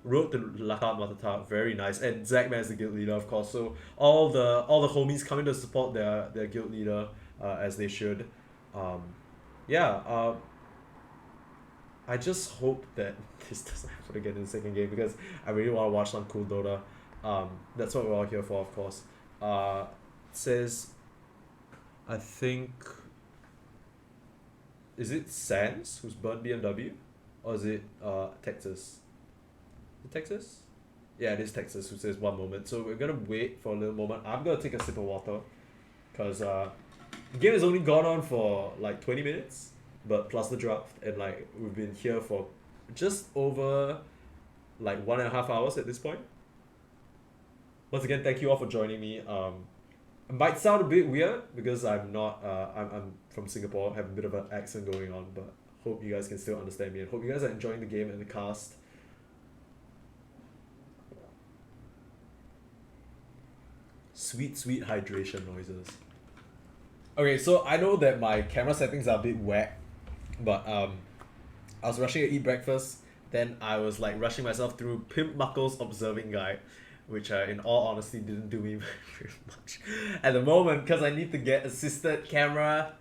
Road to Lakat Matata, very nice. And Zackman is the guild leader, of course. So all the homies coming to support their guild leader, as they should. Um, yeah. I just hope that this doesn't happen again in the second game because I really want to watch some cool Dota. That's what we're all here for, of course. It says, I think, is it Sans who's burnt BMW, or is it Texas? Is it Texas? Yeah, it is Texas who says one moment. So we're gonna wait for a little moment. I'm gonna take a sip of water, cause the game has only gone on for like 20 minutes, but plus the draft, and like we've been here for just over like 1.5 hours at this point. Once again, thank you all for joining me. It might sound a bit weird because I'm not. I'm from Singapore, have a bit of an accent going on, but hope you guys can still understand me and hope you guys are enjoying the game and the cast. Sweet, sweet hydration noises. Okay, so I know that my camera settings are a bit whack, but I was rushing to eat breakfast. Then I was like rushing myself through Pimp Muckle's observing guide, which in all honesty didn't do me very much at the moment because I need to get assisted camera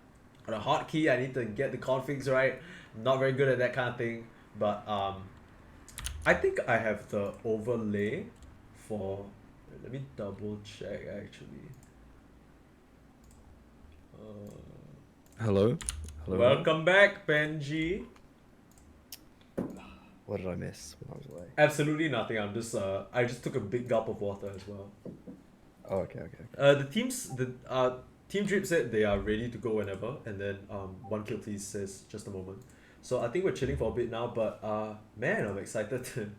on a hotkey. I need to get the configs right. I'm not very good at that kind of thing, but I think I have the overlay for. Let me double check actually. Hello? Hello? Welcome back, Benji. What did I miss when I was away? Absolutely nothing. I just took a big gulp of water as well. Oh, okay. The team drip said they are ready to go whenever, and then one kill please says just a moment. So I think we're chilling for a bit now, but man, I'm excited.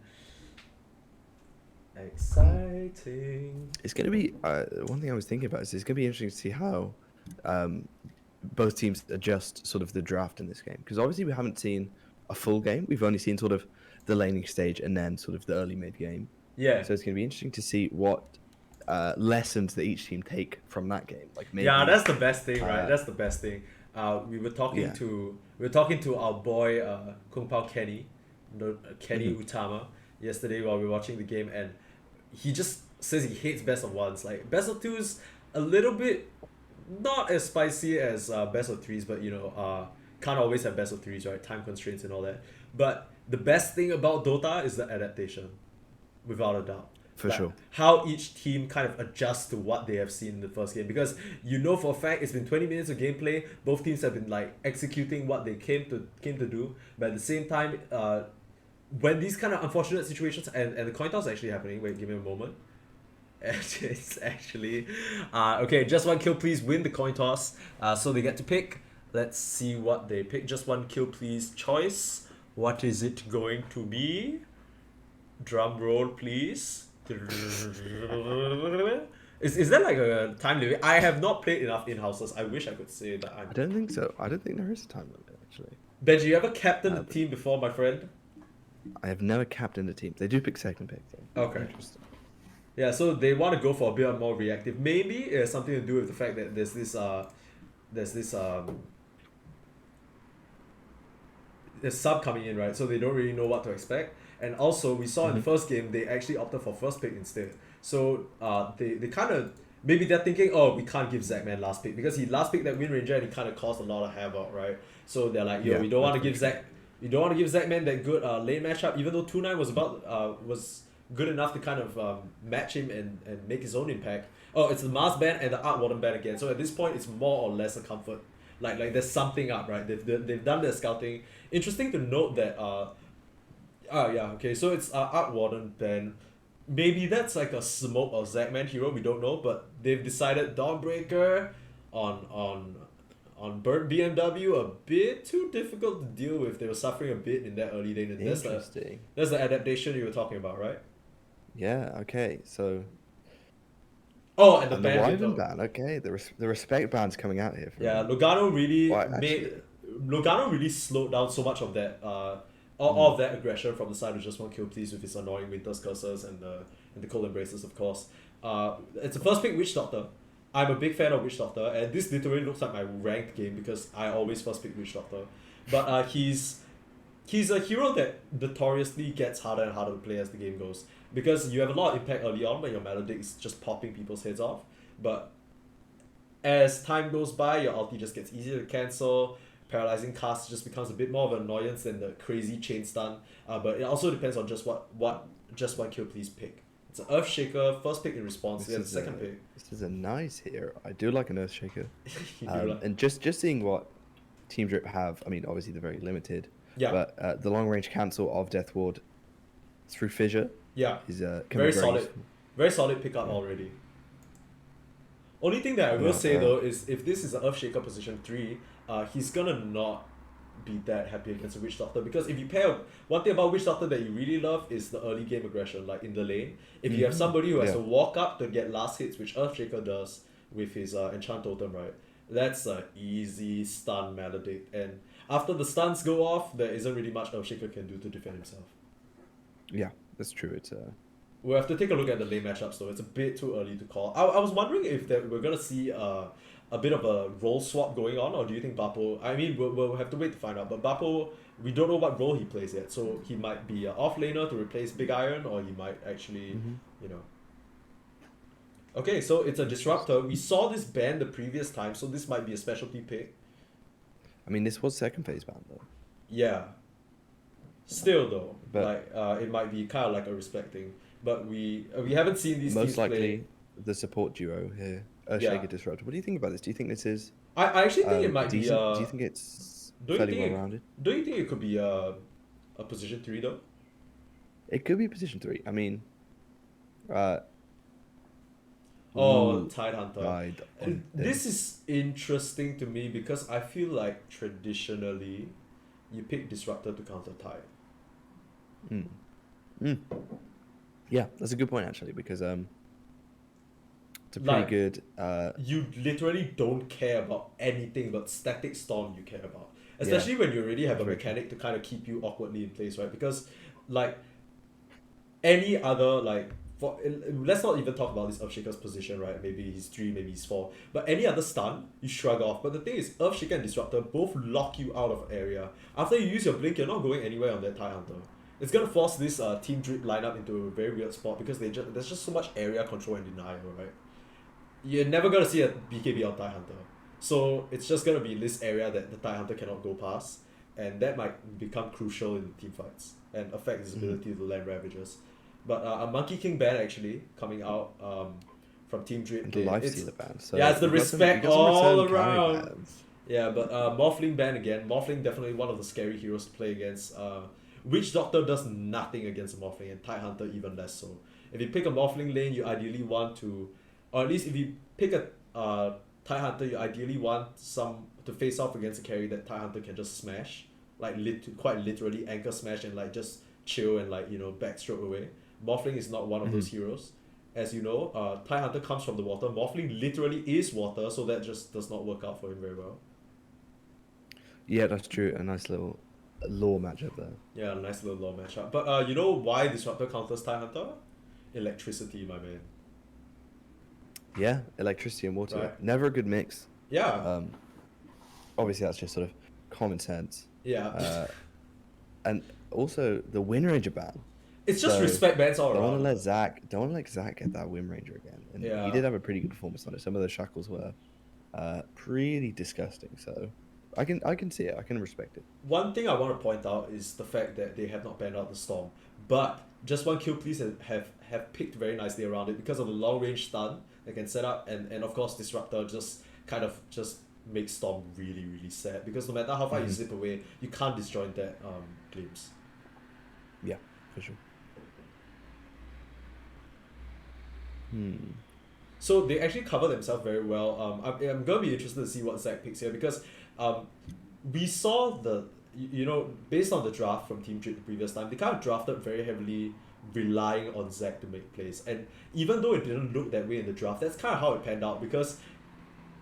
Exciting. It's going to be, one thing I was thinking about is it's going to be interesting to see how both teams adjust sort of the draft in this game. Because obviously we haven't seen a full game. We've only seen sort of the laning stage and then sort of the early mid game. Yeah. So it's going to be interesting to see what lessons that each team take from that game. Like maybe, yeah, that's the best thing, right? That's the best thing. We were talking to our boy Kung Pao Kenny, Kenny Utama, yesterday while we were watching the game, and he just says he hates best of ones. Like best of twos, a little bit not as spicy as best of threes, but can't always have best of threes, right? Time constraints and all that. But the best thing about Dota is the adaptation, without a doubt. For sure. How each team kind of adjusts to what they have seen in the first game, because for a fact it's been 20 minutes of gameplay. Both teams have been like executing what they came to do, but at the same time, when these kind of unfortunate situations and the coin toss is actually happening. Wait, give me a moment. It's actually okay. Just one kill, please. Win the coin toss. So they get to pick. Let's see what they pick. Just one kill, please. Choice. What is it going to be? Drum roll, please. Is there like a time limit? I have not played enough in-houses. I wish I could say that. I don't think so. I don't think there is a time limit, actually. Benji, you ever captained the team before, my friend? I have never captained a team. They do pick second pick, though. Okay. Interesting. Yeah, so they want to go for a bit more reactive. Maybe it has something to do with the fact that there's sub coming in, right? So they don't really know what to expect. And also, we saw in the first game, they actually opted for first pick instead. So they kind of, maybe they're thinking, oh, we can't give Zackman last pick because he last picked that Wind Ranger and he kind of caused a lot of havoc, right? So they're like, we don't want to give Zackman that good lane matchup, even though 2-9 was good enough to kind of match him and make his own impact. Oh, it's the Mars ban and the Art Warden ban again. So at this point, it's more or less a comfort. Like there's something up, right? They've done their scouting. Interesting to note that so it's Art Warden ban. Maybe that's like a smoke or Zackman hero, we don't know, but they've decided Dawnbreaker on Bird BMW a bit too difficult to deal with. They were suffering a bit in that early lane. Interesting. That's the adaptation you were talking about, right? Yeah, okay, so... Oh, and the Wyvern ban, okay. The respect ban's coming out here. Logano really slowed down so much of that all of that aggression from the side of just one kill please with his annoying Winter's Cursors and the Cold Embraces, of course. It's the first pick Witch Doctor. I'm a big fan of Witch Doctor, and this literally looks like my ranked game because I always first pick Witch Doctor. But he's a hero that notoriously gets harder and harder to play as the game goes because you have a lot of impact early on when your Maledict is just popping people's heads off, but as time goes by, your ulti just gets easier to cancel. Paralyzing cast just becomes a bit more of an annoyance than the crazy chain stun. But it also depends on just what kill please pick. It's an Earthshaker, first pick in response, then second pick. This is a nice hero. I do like an Earthshaker. You do like- And just seeing what Team Drip have, I mean, obviously they're very limited. Yeah. But the long range cancel of Death Ward through Fissure Yeah. is Very solid. Very solid pickup already. Only thing that I will say though is if this is an Earthshaker position 3, he's gonna not be that happy against a Witch Doctor because if you pair one thing about Witch Doctor that you really love is the early game aggression, like in the lane. If you have somebody who has to walk up to get last hits, which Earthshaker does with his Enchant Totem, right? That's an easy stun Maledict, and after the stuns go off, there isn't really much Earthshaker can do to defend himself. Yeah, that's true. It's We'll have to take a look at the lane matchups though. It's a bit too early to call. I was wondering if we're gonna see a bit of a role swap going on, or do you think Bappo... I mean, we'll have to wait to find out, but Bappo, we don't know what role he plays yet, so he might be an off-laner to replace Big Iron, or he might actually, you know... Okay, so it's a Disruptor. We saw this ban the previous time, so this might be a specialty pick. I mean, this was second phase ban though. Yeah. Still though, But it might be kind of like a respect thing. But we haven't seen these teams most likely play. the support duo here, Earthshaker Disruptor. What do you think about this? Do you think this is? I actually think it might decent? be. Do you think it's don't you fairly think well rounded? Don't you think it could be a position 3 though? It could be position 3. I mean, Tidehunter. died on This is interesting to me because I feel like traditionally, you pick Disruptor to counter Tide. Yeah, that's a good point actually because it's a pretty good. You literally don't care about anything but static storm you care about. Especially when you already have a mechanic to kind of keep you awkwardly in place, right? Because like any other let's not even talk about this Earthshaker's position, right? Maybe he's 3, maybe he's 4. But any other stun, you shrug off. But the thing is, Earthshaker and Disruptor both lock you out of area. After you use your blink, you're not going anywhere on that Tidehunter. It's gonna force this Team Drip lineup into a very weird spot because there's just so much area control and denial, right? You're never gonna see a BKB on Tidehunter. So it's just gonna be in this area that the Tidehunter cannot go past, and that might become crucial in team fights and affect his ability to land Ravagers. But a Monkey King ban actually coming out from Team Drip. And the Lifestealer ban. So yeah, it's the we got respect some all return carry around. bans. Yeah, but Morphling ban again. Morphling definitely one of the scary heroes to play against. Witch Doctor does nothing against a Morphling, and Tidehunter even less so. If you pick a Morphling lane, you ideally want to, or at least if you pick a Tidehunter, you ideally want some to face off against a carry that Tidehunter can just smash, like quite literally anchor smash and like just chill and like backstroke away. Morphling is not one of those heroes. As you know, Tidehunter comes from the water. Morphling literally is water, so that just does not work out for him very well. Yeah, that's true. A nice little lore matchup there. Yeah, nice little law matchup. But you know why Disruptor counters Tidehunter? Electricity, my man. Yeah, electricity and water. Right. Never a good mix. Yeah. Obviously, that's just sort of common sense. Yeah. And also the Wind Ranger ban. It's just so respect bans all Don't around. want to let Zach get that Wind Ranger again. And Yeah. he did have a pretty good performance on it. Some of those shackles were pretty disgusting. So I can see it. I can respect it. One thing I want to point out is the fact that they have not banned out the Storm. But just one kill please have picked very nicely around it because of the long range stun they can set up, and of course Disruptor just makes Storm really, really sad because no matter how far you zip away, you can't disjoint that glimpse. Yeah, for sure. So they actually cover themselves very well. I'm gonna be interested to see what Zach picks here because we saw based on the draft from Team Drip the previous time, they kind of drafted very heavily relying on Zach to make plays. And even though it didn't look that way in the draft, that's kind of how it panned out because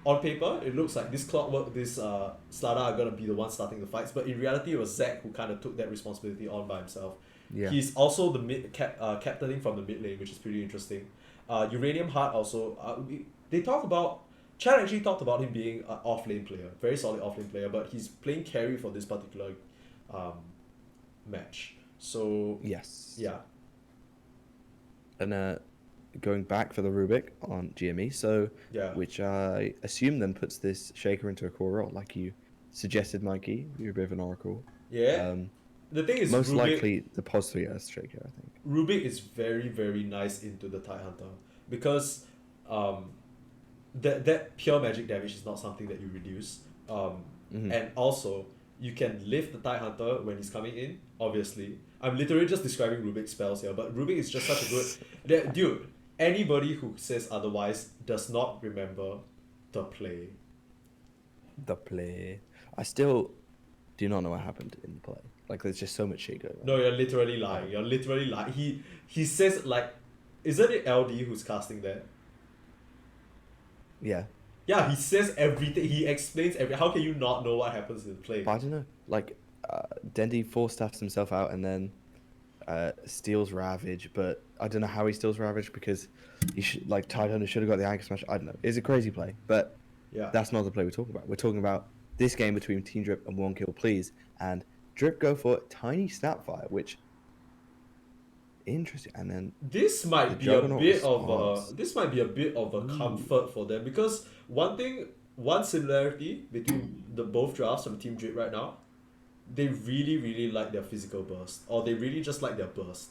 on paper, it looks like this Clockwork, this Slada are going to be the one starting the fights, but in reality, it was Zach who kind of took that responsibility on by himself. Yeah. He's also the captaining from the mid lane, which is pretty interesting. Uranium Heart also, Chad actually talked about him being an off-lane player, very solid off-lane player, but he's playing carry for this particular match. So Yes. yeah, And going back for the Rubik on GME, so yeah, which I assume then puts this Shaker into a core role, like you suggested, Mikey. You're a bit of an oracle. yeah. Um, The thing is, most Rubik likely the pos 3 Earth Shaker, I think. Rubik is very very nice into the Tidehunter because that pure magic damage is not something that you reduce. Mhm. And also you can lift the Tidehunter when he's coming in. Obviously, I'm literally just describing Rubik's spells here, but Rubik is just such a good. Dude, anybody who says otherwise does not remember the play. The play. I still do not know what happened in the play. Like, there's just so much shit going on. No, you're literally lying. You're literally lying. He says like, isn't it LD who's casting that? Yeah. Yeah, he says everything. He explains every. How can you not know what happens in the play? But I don't know. Like, Dendi force-staffs himself out and then steals Ravage, but I don't know how he steals Ravage because he Tidehunter should have got the Anchor Smash. I don't know. It's a crazy play, but Yeah. that's not the play we're talking about. We're talking about this game between Team Drip and One Kill Please, and Drip go for Tiny Snapfire, which interesting, and then This might the be a Juggernaut bit of response. a this might be a bit of a comfort for them because one similarity between the both drafts from Team Drip right now, they really really like their physical burst, or they really just like their burst.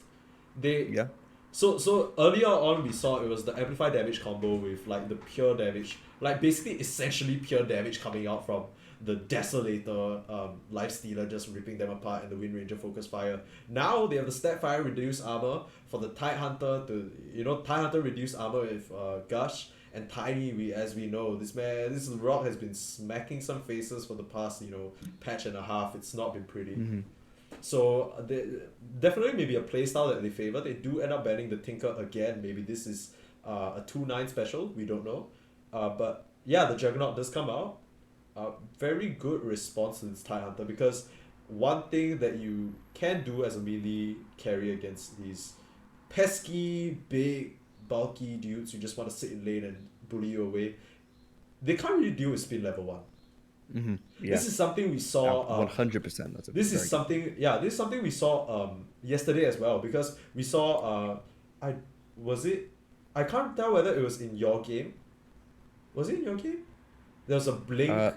They Yeah. So earlier on we saw it was the amplified damage combo with like the pure damage, like basically essentially pure damage coming out from the Desolator Life Stealer just ripping them apart and the Wind Ranger focus fire. Now they have the Stat Fire reduced armor for the Tidehunter to Tidehunter reduced armor with Gush, and Tiny, as we know, this rock has been smacking some faces for the past patch and a half. It's not been pretty. Mhm. So definitely maybe a playstyle that they favor. They do end up banning the Tinker again. Maybe this is a 2-9 special. We don't know. But yeah, the Juggernaut does come out. Very good response to this Tidehunter because one thing that you can do as a melee carry against these pesky, big, bulky dudes who just want to sit in lane and bully you away, they can't really deal with spin level 1. Mm-hmm. Yeah. This is something we saw. 100%. That's a This very is something. Yeah, this is something we saw yesterday as well because we saw. I can't tell whether it was in your game. Was it in your game? There was a Blink,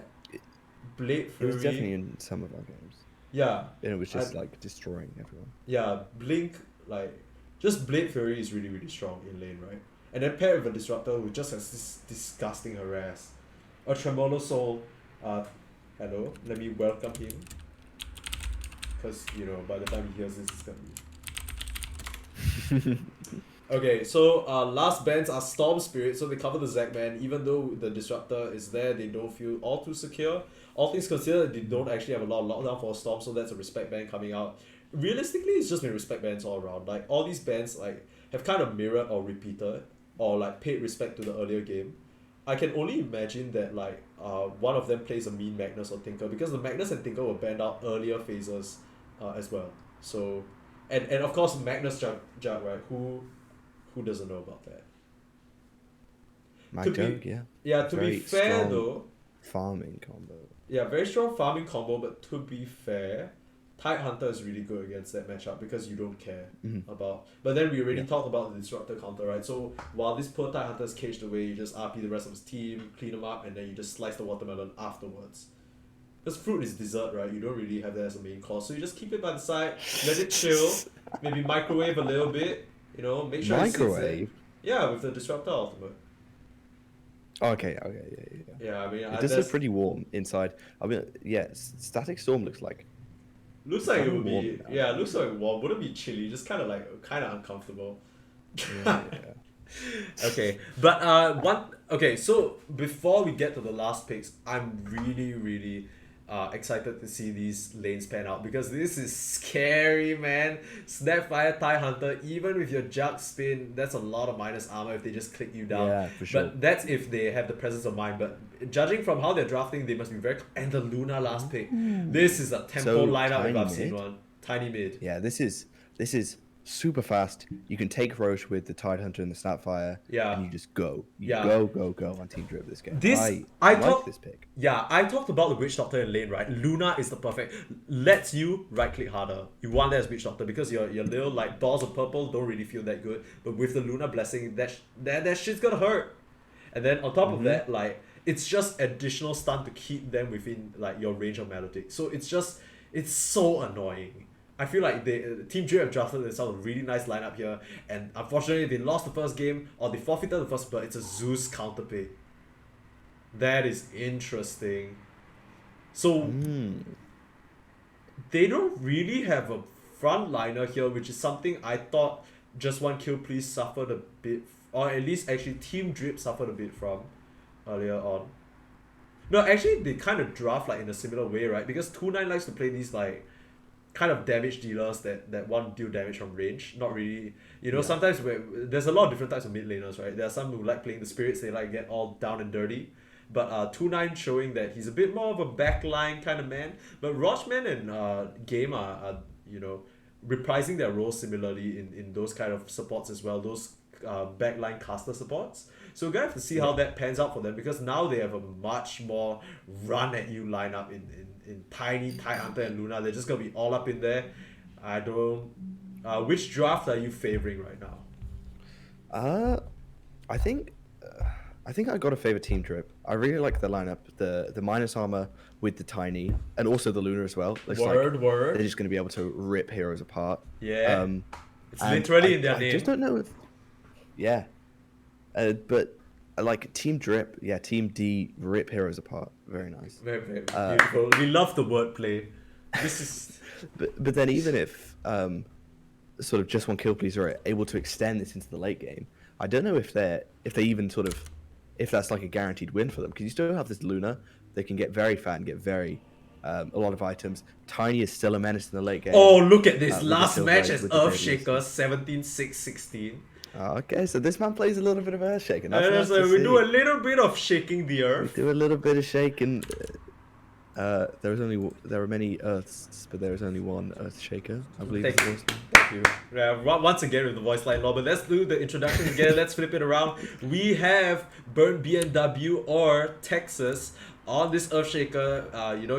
Blade It Fury. was definitely in some of our games, Yeah, and it was just like destroying everyone. yeah. Blink, like just Blade Fury is really really strong in lane, right? And then paired with a Disruptor who just has this disgusting harass. A Tremolo Soul. Hello. Let me welcome him. Because by the time he hears this, it's gonna be. Okay, so last bans are Storm Spirit, so they cover the Zackman. Even though the Disruptor is there, they don't feel all too secure. All things considered, they don't actually have a lot of lockdown for Storm, so that's a respect ban coming out. Realistically, it's just been respect bans all around. Like all these bans have kind of mirrored or repeated or paid respect to the earlier game. I can only imagine that one of them plays a mean Magnus or Tinker because the Magnus and Tinker were banned out earlier phases as well. So and of course Magnus Jug, right? Who doesn't know about that? Yeah. To be Very fair strong though, farming combo. yeah, very strong farming combo, but to be fair, Tidehunter is really good against that matchup because you don't care about. But then we already talked about the Disruptor counter, right? So while this poor Tidehunter is caged away, you just RP the rest of his team, clean him up, and then you just slice the watermelon afterwards. Because fruit is dessert, right? You don't really have that as a main course, so you just keep it by the side, let it chill, maybe microwave a little bit, make sure Microwave? Yeah, with the Disruptor ultimate. Okay, yeah. Yeah, I mean, It does look pretty warm inside. I mean, yeah, Static Storm looks like. Looks like it would warm be. now. Yeah, it looks like warm. Wouldn't be chilly. Just kind of uncomfortable. Yeah. Okay, but Okay, so before we get to the last picks, I'm really really excited to see these lanes pan out because this is scary, man. Snapfire Tidehunter, even with your Jug Spin, that's a lot of minus armor if they just click you down. Yeah, for sure. But that's if they have the presence of mind. But judging from how they're drafting, they must be very. And the Luna last pick. This is a tempo lineup if I've seen one. Tiny mid. Yeah, this is super fast. You can take Roche with the Tidehunter and the Snapfire, Yeah. and you just go. You Yeah. go on Team Drip this game. This I like this pick. Yeah, I talked about the Witch Doctor in lane, right? Luna is the perfect. Lets you right click harder. You want that as Witch Doctor because your little like balls of purple don't really feel that good. But with the Luna blessing, that shit's gonna hurt. And then on top of that, like it's just additional stun to keep them within like your range of Melodic. So it's so annoying. I feel like Team J have drafted themselves a really nice lineup here, and unfortunately they lost the first game or they forfeited the first, but it's a Zeus counterpick. That is interesting. So they don't really have a frontliner here, which is something I thought Just One Kill Please suffered a bit, or at least actually Team Drip suffered a bit from earlier on. No, actually they kind of draft like in a similar way, right? Because 2-9 likes to play these like kind of damage dealers that want to deal damage from range. Not really, sometimes there's a lot of different types of mid laners, right? There are some who like playing the spirits, they like get all down and dirty. But 2-9 showing that he's a bit more of a backline kind of man. But Rochman and Game are reprising their roles similarly in those kind of supports as well, those backline caster supports. So we're going to have to see how that pans out for them, because now they have a much more run at you lineup in Tiny, Tidehunter and Luna. They're just going to be all up in there. I don't... which draft are you favoring right now? I think I got to favor Team Drip. I really like the lineup, the minus armor with the Tiny, and also the Luna as well. Looks word. They're just going to be able to rip heroes apart. Yeah. It's literally in their name. I just don't know if... Yeah. But like Team Drip, yeah, Team D, rip heroes apart. Very nice. Very, very beautiful. We love the wordplay. This is... but then even if sort of Just One Kill Please are able to extend this into the late game, I don't know if they even sort of, if that's like a guaranteed win for them, because you still have this Luna. They can get very fat and get very a lot of items. Tiny is still a menace in the late game. Oh, look at this last match as Earthshaker 17-6-16. Okay, so this man plays a little bit of Earthshaking. So we do a little bit of shaking the earth. We do a little bit of shaking. There were many Earths, but there is only one Earthshaker, I believe. Thank you. Once again with the voice line law, but let's do the introduction again. Let's flip it around. We have Burnt BMW or Texas on this Earthshaker.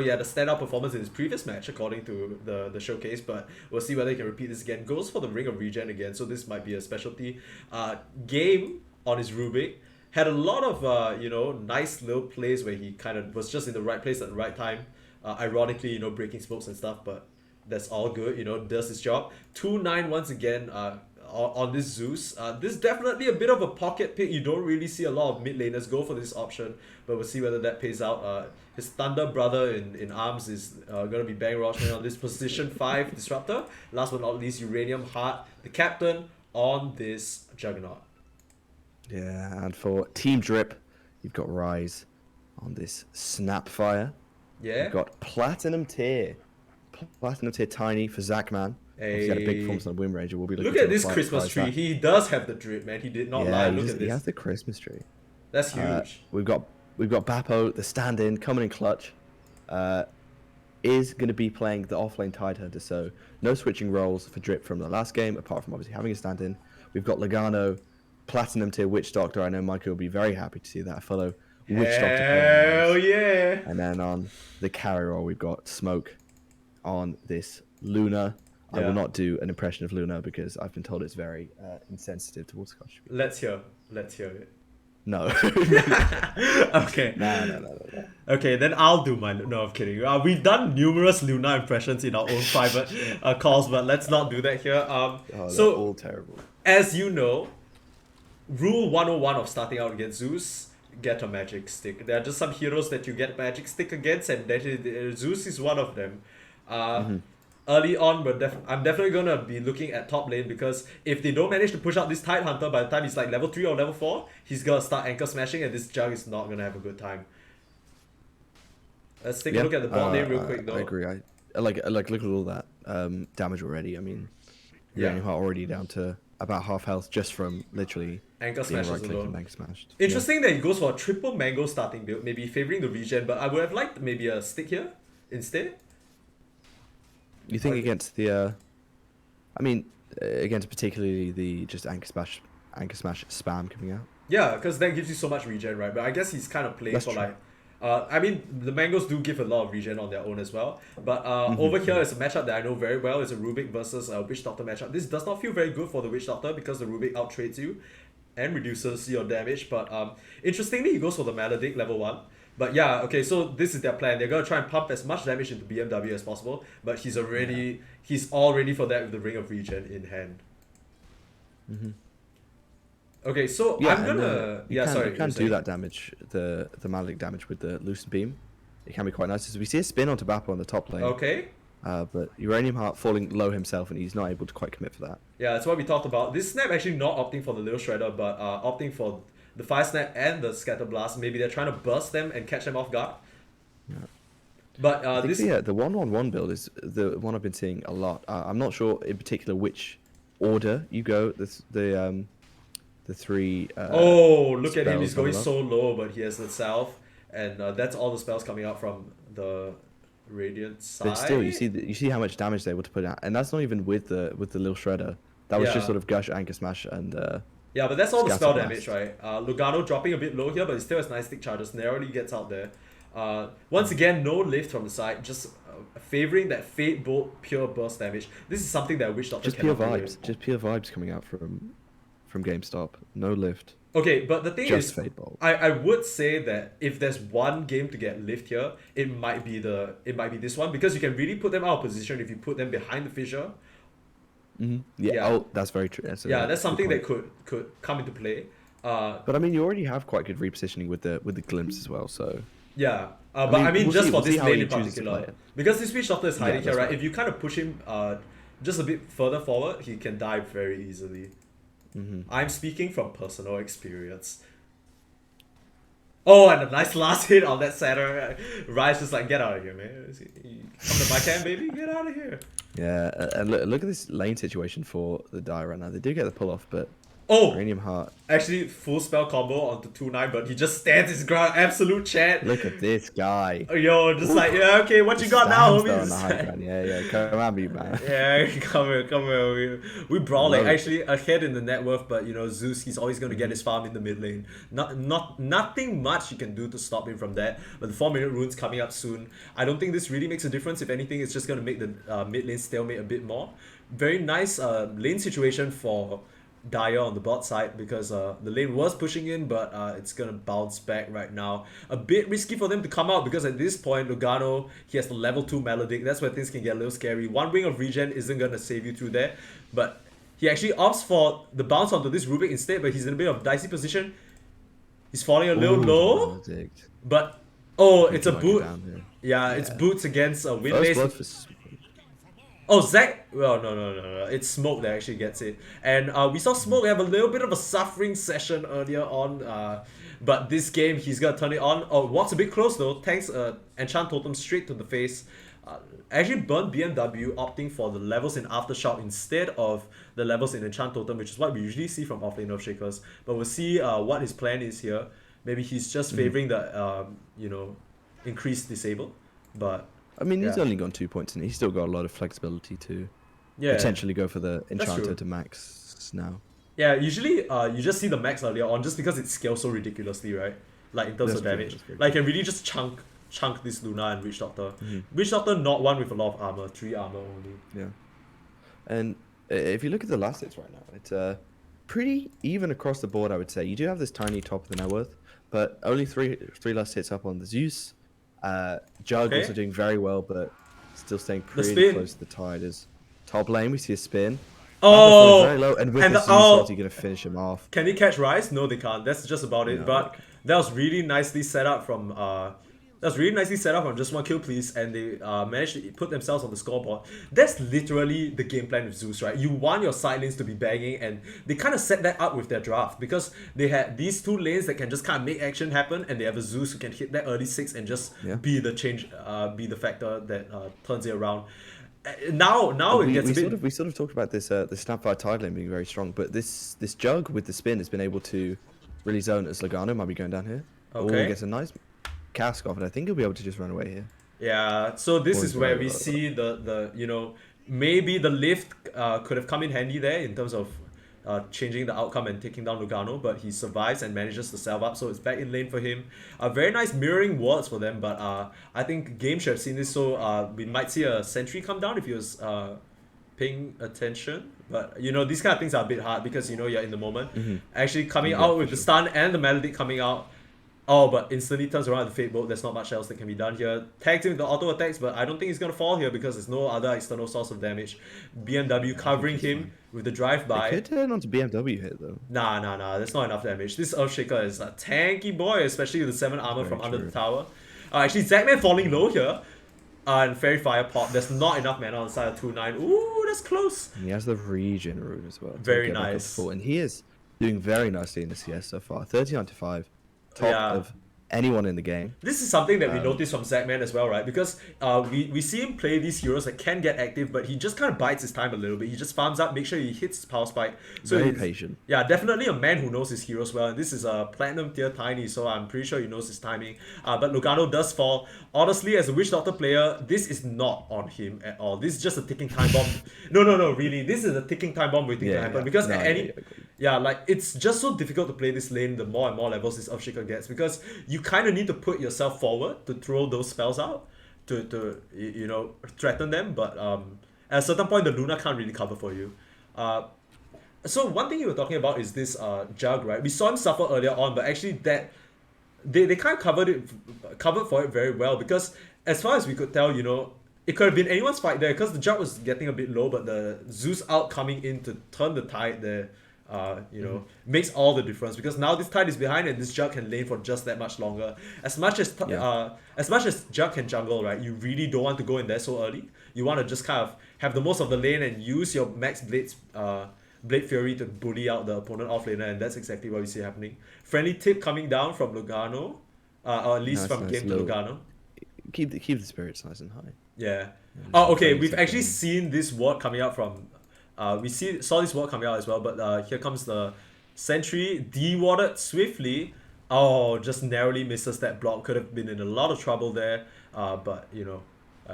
He had a standout performance in his previous match according to the showcase, but we'll see whether he can repeat this again. Goes for the Ring of Regen again, so this might be a specialty. Game on his Rubik. Had a lot of, nice little plays where he kind of was just in the right place at the right time. Ironically, breaking smokes and stuff, but that's all good, does his job. 2-9 once again on this Zeus. This is definitely a bit of a pocket pick. You don't really see a lot of mid laners go for this option, but we'll see whether that pays out. His Thunder brother in arms is going to be Bang Roshman on this position 5 Disruptor. Last but not least, Uranium Heart, the captain on this Juggernaut. Yeah, and for Team Drip, you've got Rise on this Snapfire. Yeah. You've got Platinum Tier Tiny for Zachman. He's had a big performance on Wim Ranger. We'll be look at this Christmas tree. He does have the drip, man. He did not lie. Look at this. He has the Christmas tree. That's huge. We've got Bappo, the stand-in, coming in clutch. Is going to be playing the offlane Tidehunter, so no switching roles for Drip from the last game, apart from obviously having a stand-in. We've got Logano, Platinum Tier Witch Doctor. I know Michael will be very happy to see that fellow Witch Doctor. Hell yeah! And then on the carry roll, we've got Smoke on this Luna. Yeah. I will not do an impression of Luna because I've been told it's very insensitive towards Scottish people. Let's hear it. No. Okay. No. Okay, then I'll do mine. No, I'm kidding. We've done numerous Luna impressions in our own private calls, but let's not do that here. So all terrible. As you know, rule 101 of starting out against Zeus, get a magic stick. There are just some heroes that you get magic stick against, and Zeus is one of them. Early on, I'm definitely going to be looking at top lane, because if they don't manage to push out this Tidehunter by the time he's like level 3 or level 4, he's going to start anchor smashing, and this Jug is not going to have a good time. Let's take a look at the bot lane real quick though. I agree. I like look at all that damage already. I mean, you're already down to about half health just from literally anchor smashes alone. Anchor smashed. Interesting that he goes for a triple mango starting build, maybe favoring the regen, but I would have liked maybe a stick here instead. You think against the I mean, against particularly the just anchor smash spam coming out. Yeah, because that gives you so much regen, right? But I guess he's kind of playing That's for true. like, I mean, the Mangoes do give a lot of regen on their own as well. But Mm-hmm. over here is a matchup that I know very well. It's a Rubik versus a Witch Doctor matchup. This does not feel very good for the Witch Doctor because the Rubik outtrades you and reduces your damage. But interestingly, he goes for the Maledict level 1. But yeah, okay, so this is their plan. They're gonna try and pump as much damage into BMW as possible, but he's all ready for that with the Ring of Regen in hand. Mm-hmm. Okay, so Yeah, I'm gonna you sorry. you can do that damage, the Malik damage with the Lucent Beam. It can be quite nice. So we see a spin onto Bappa on the top lane. Okay. But Uranium Heart falling low himself, and he's not able to quite commit for that. Yeah, that's what we talked about. This snap actually not opting for the Lil Shredder, but opting for the Fire Snap and the Scatter Blast. Maybe they're trying to burst them and catch them off guard. Yeah. But I think this the 1-on-1 build is the one I've been seeing a lot. I'm not sure in particular which order you go. The three. oh, look at him! He's spells going level up. so low, but he has the Self, and that's all the spells coming out from the Radiant side. But still, you see how much damage they're able to put out, and that's not even with the Lil Shredder. That was Yeah. just sort of Gush, Anchor Smash, and Yeah, but that's all the Scatter spell Blast. damage, right? Lugano dropping a bit low here, but he still has nice stick charges. Narrowly gets out there. Once again, no lift from the side, just favoring that Fate Bolt pure burst damage. This is something that Witch Doctor just pure cannot do. vibes, just pure vibes coming out from GameStop. No lift, Okay, but the thing just is, Fate Bolt. I would say that if there's one game to get lift here, it might be this one because you can really put them out of position if you put them behind the fissure. Mm-hmm. Yeah. Yeah. Oh, that's very true. That's something that could come into play. But I mean, you already have quite good repositioning with the glimpse as well. So Yeah, but mean, I mean, we'll just see- for we'll see this how lane he in chooses to play particular, it. because this Witch Doctor is hiding Yeah, here, that's right? right. If you kind of push him just a bit further forward, he can die very easily. Mm-hmm. I'm speaking from personal experience. Oh, and a nice last hit on that center. Rise just like, get out of here, man. Come to my camp, baby. Get out of here. Yeah, and look at this lane situation for the Dire right now. They do get the pull off, but Oh, Uranium Heart. actually, full spell combo onto 2-9, but he just stands his ground. Absolute chat. Look at this guy. Yo, just like, yeah, okay, what you got now, Stands there on the high homies? ground. Yeah, come at me, man. Yeah, come here. We brawling. Love it. Actually, ahead in the net worth, but you know, Zeus, he's always gonna get his farm in the mid lane. Nothing much you can do to stop him from that. But the 4-minute rune's coming up soon. I don't think this really makes a difference. If anything, it's just gonna make the mid lane stalemate a bit more. Very nice lane situation for Dire on the bot side because the lane was pushing in, but it's gonna bounce back right now. A bit risky for them to come out because at this point, Lugano, he has the level 2 Melodic. That's where things can get a little scary. One Ring of Regen isn't gonna save you through there, but he actually opts for the bounce onto this Rubik instead, but he's in a bit of dicey position. He's falling a little Ooh, low, Benedict. but oh, it's a Might go boot. down here. Yeah, it's boots against a win First base. blood for Oh, Zach. Well, no. It's Smoke that actually gets it. And we saw Smoke have a little bit of a suffering session earlier on. But this game, he's going to turn it on. Oh, walks a bit close though. Thanks Enchant Totem straight to the face. Actually burned BMW, opting for the levels in Aftershock instead of the levels in Enchant Totem, which is what we usually see from offlane Earthshakers. But we'll see what his plan is here. Maybe he's just favoring the, increased disable. But I mean, he's Yeah. only gone 2 points, and he's still got a lot of flexibility to yeah. potentially go for the true. Enchanter to max now. Yeah, usually you just see the max earlier on just because it scales so ridiculously, right? Like in terms That's of true, damage. that's very Like you can really just chunk this Luna and Witch Doctor. Witch Doctor not one with a lot of armor, 3 armor only. Yeah. And if you look at the last hits right now, it's pretty even across the board, I would say. You do have this tiny top of the net worth, but only three last hits up on the Zeus. Jug Okay. also doing very well, but still staying The pretty spin. close to the tide. Is top lane, we see a spin. Oh! Very low, and with and the the- Zeus, oh. are going to finish him off? Can he catch Rise? No, they can't. That's just about it. No, But they that was really nicely set up from just one kill, please, and they managed to put themselves on the scoreboard. That's literally the game plan with Zeus, right? You want your side lanes to be banging, and they kind of set that up with their draft because they had these 2 lanes that can just kind of make action happen, and they have a Zeus who can hit that early 6 and just Yeah. be the change, be the factor that turns it around. Now it we, gets a bit. we sort of talked about this the Snapfire tide lane being very strong, but this Jug with the spin has been able to really zone as Logano might be going down here. Okay. Ooh, gets a nice cask off, and I think he'll be able to just run away here. Yeah, so this Or is where very we well. see the maybe the lift could have come in handy there in terms of changing the outcome and taking down Lugano, but he survives and manages to salve up, so it's back in lane for him. Very nice mirroring wards for them, but I think game should have seen this, so we might see a sentry come down if he was paying attention. But you know, these kind of things are a bit hard because you know you're in the moment. Actually coming out with the stun and the Maledict coming out. Oh, but instantly turns around the Fate Bolt. There's not much else that can be done here. Tagged him with the auto attacks, but I don't think he's gonna fall here because there's no other external source of damage. BMW covering him with the drive-by. It could turn onto BMW hit though. Nah. That's not enough damage. This Earthshaker is a tanky boy, especially with the 7 armor from under the tower. Actually, Zackman falling low here. And Fairy Fire pop. There's not enough mana on the side of 2-9. Ooh, that's close. And he has the regen rune as well. Very nice. And he is doing very nicely in the CS so far. 39-5. Top of anyone in the game. This is something that we noticed from Zackman as well, right? Because we see him play these heroes that can get active, but he just kind of bides his time a little bit. He just farms up, make sure he hits his power spike. So very patient. Yeah, definitely a man who knows his heroes well. And this is a platinum tier tiny, so I'm pretty sure he knows his timing. But Lugano does fall. Honestly, as a Witch Doctor player, this is not on him at all. This is just a ticking time bomb. No, really. This is a ticking time bomb waiting to happen. Because like it's just so difficult to play this lane the more and more levels this Earthshaker gets, because you kind of need to put yourself forward to throw those spells out to you know, threaten them, but at a certain point the Luna can't really cover for you. So one thing you were talking about is this Jug, right? We saw him suffer earlier on, but actually that they kind of covered for it very well, because as far as we could tell, you know, it could have been anyone's fight there because the Jug was getting a bit low, but the Zeus out coming in to turn the tide there you know, makes all the difference, because now this tide is behind and this Jug can lane for just that much longer. As much as Jug can jungle, right, you really don't want to go in there so early. You want to just kind of have the most of the lane and use your max Blade Fury to bully out the opponent off laner, and that's exactly what we see happening. Friendly tip coming down from Lugano, or at least from game to Lugano. Keep the spirits nice and high. Yeah. Oh, okay. We've actually seen this ward coming out from. We saw this ward coming out as well, but here comes the sentry, de-warded swiftly. Oh, just narrowly misses that block. Could have been in a lot of trouble there, but you know,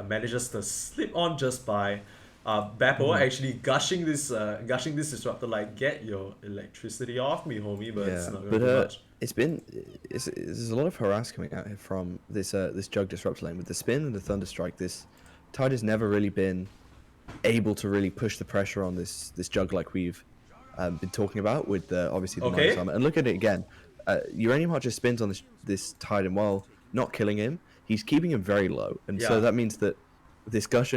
manages to slip on just by. Beppo actually gushing this disruptor, like, get your electricity off me, homie, but it's not gonna do much. There's a lot of harass coming out here from this Jug disruptor lane with the spin and the thunder strike. This Tide has never really been able to really push the pressure on this Jug like we've been talking about with obviously the Night Summit. And look at it again. Uranium Heart just spins on this Tide, and while not killing him, he's keeping him very low, and so that means that this Tide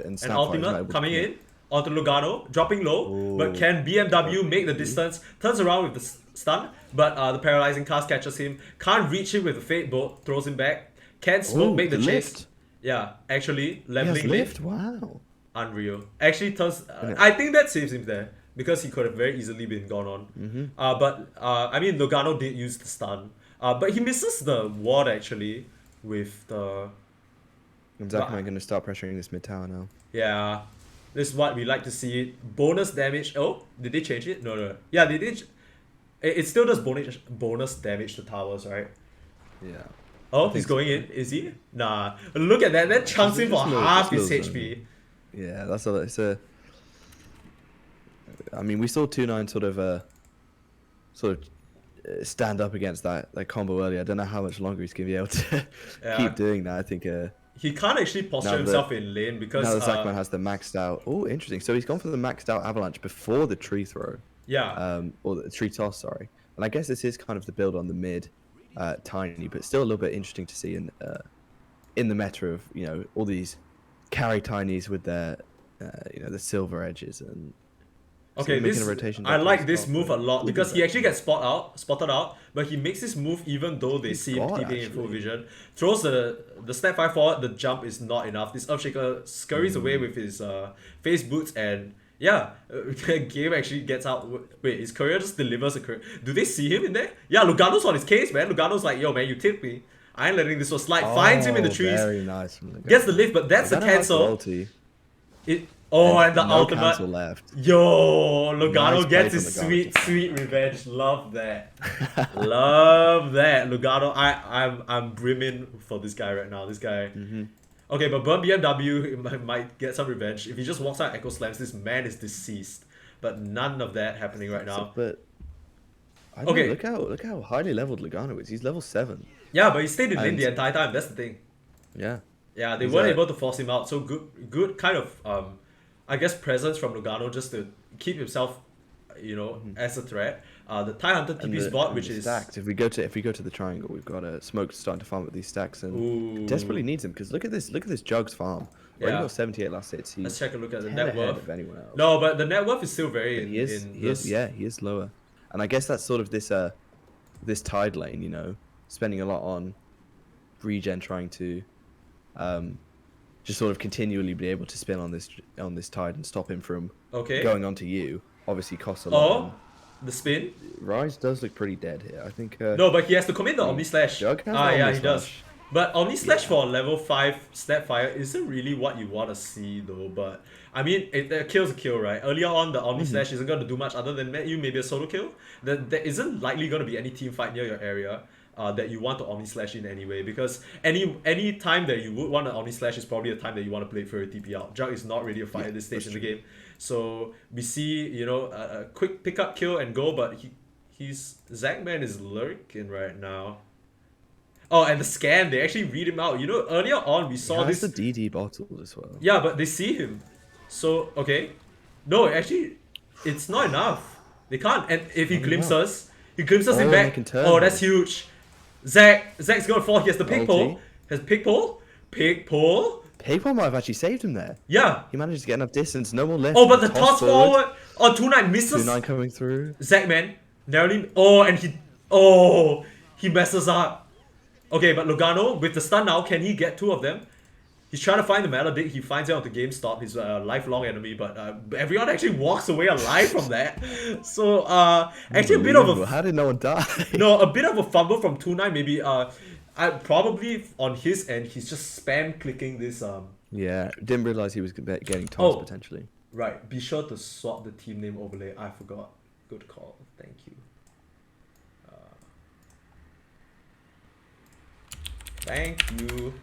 and Snapfire ultimate coming in onto Lugano, dropping low, but can BMW make the distance? Turns around with the stun, but the paralyzing cast catches him. Can't reach him with the Fate Bolt, throws him back. Can Smoke make the chase? Lift. Yeah, actually leveling lift. Wow, unreal. Actually turns. I think that saves him there, because he could have very easily been gone on. But I mean, Lugano did use the stun, but he misses the ward actually with the. Zackman going to start pressuring this mid tower now. Yeah, this is what we like to see. Bonus damage. Oh, did they change it? No. Yeah, they did. It still does bonus damage to towers, right? Yeah. Oh, he's going in. Is he? Nah. Look at that. That chunks him for half his HP. Yeah, it's a. I mean, we saw 2-9 sort of stand up against that combo earlier. I don't know how much longer he's going to be able to keep doing that. I think. He can't actually posture himself in lane because now the Zackman has the maxed out. Oh, interesting. So he's gone for the maxed out avalanche before the tree throw. Yeah. Or the tree toss, sorry. And I guess this is kind of the build on the mid tiny, but still a little bit interesting to see in the meta of, you know, all these carry tinies with their you know, the silver edges and. Okay, I like this move a lot because he actually gets spotted out, but he makes this move even though they see him TPing in full vision. Throws the step 5 forward, the jump is not enough. This Earthshaker scurries away with his face boots, and yeah, game actually gets out. Wait, his courier just delivers a courier. Do they see him in there? Yeah, Lugano's on his case, man. Lugano's like, yo man, you tipped me. I ain't letting this one slide. Finds him in the trees. Very nice. Gets the lift, but that's a cancel. And the ultimate. Left. Yo, Lugano gets his sweet revenge. Love that. Love that. Lugano, I'm brimming for this guy right now. This guy. Okay, but Burn BMW might get some revenge. If he just walks out and Echo Slams, this man is deceased. But none of that happening right now. But I don't Okay. know, look how highly leveled Lugano is. He's level 7. Yeah, but he stayed in lane And- the entire time. That's the thing. Yeah. Yeah, they He's weren't a- able to force him out. So good kind of I guess presence from Lugano just to keep himself, as a threat. The TIE Hunter And TP the- spot, and which the is stacks. If we go to the triangle, we've got a Smoke starting to farm up these stacks and Ooh. desperately needs him because look at this Jugs farm. Already Yeah. got 78 last hits. He's Let's check a look at the 10 net ahead worth. of anyone else. No, but the net worth is still very But he is lower. And I guess that's sort of this Tide lane, spending a lot on regen, trying to just sort of continually be able to spin on this Tide and stop him from Okay. going onto you. Obviously costs a lot. Oh, the spin. Rise does look pretty dead here. I think No, but he has to commit the Omni Slash. Jug has the Yeah, Omni he does. Slash. But Omni Slash for a level 5 Snapfire isn't really what you want to see though. But I mean, a kill's a kill, right? Earlier on, the Omni Slash isn't going to do much other than you maybe a solo kill. There isn't likely going to be any team fight near your area that you want to Omni Slash in anyway. Because any time that you would want to Omni Slash is probably a time that you want to play Fury TP out. Jug is not really a fight at this stage in the game. So we see, a quick pickup kill and go, but Zachman is lurking right now. Oh, and the scan, they actually read him out. Earlier on we saw this. the DD bottle as well. Yeah, but they see him. So, okay. No, actually, it's not enough. They can't. And if he glimpses him they back. can turn Oh, that's him. huge. Zach's gonna fall. He has the pig Ulti. pull. Has pig pull. Pig pull. Paypal might have actually saved him there. Yeah. He managed to get enough distance, no more left. Oh, but the toss forward. Oh, 2-9 misses. 2-9 coming through. Zachman narrowly. And he messes up. Okay, but Lugano with the stun now, can he get 2 of them? He's trying to find the Maledict. He finds it on the GameStop. He's a lifelong enemy, but everyone actually walks away alive from that. So actually a bit of a How did no one die? no, a bit of a fumble from 2-9 maybe. I probably on his end he's just spam clicking this Yeah, didn't realize he was getting tossed potentially. Right, be sure to swap the team name overlay. I forgot. Good call. Thank you. Thank you.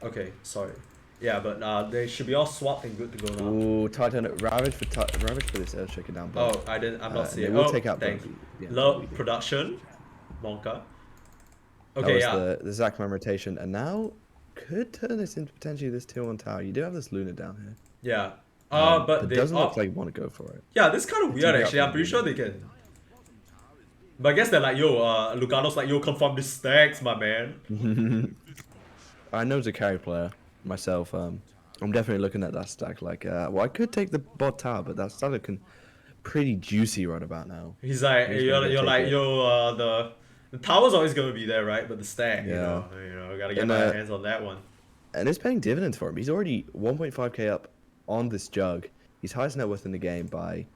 Okay, sorry. Yeah, but they should be all swapped and good to go now. Ooh, Titan Ravage for this air shaker down. Oh, I'm not seeing it. We'll take out thanks. both. Love production. Monka. That Okay, was yeah. the Zachman rotation, and now could turn this into potentially this 2-1 tower. You do have this Luna down here. Yeah. But it they doesn't look like you want to go for it. Yeah, this is kind of weird TP actually. up I'm pretty from sure they can. But I guess they're like, Lugano's like, confirm this stacks, my man. I know as a carry player myself, I'm definitely looking at that stack like, I could take the bot tower, but that's looking pretty juicy right about now. He's like, He's you're gonna like, take it. the tower's always gonna be there, right? But the stack, Yeah. gotta get And, my hands on that one. And it's paying dividends for him. He's already 1.5k up on this jug. He's highest net worth in the game by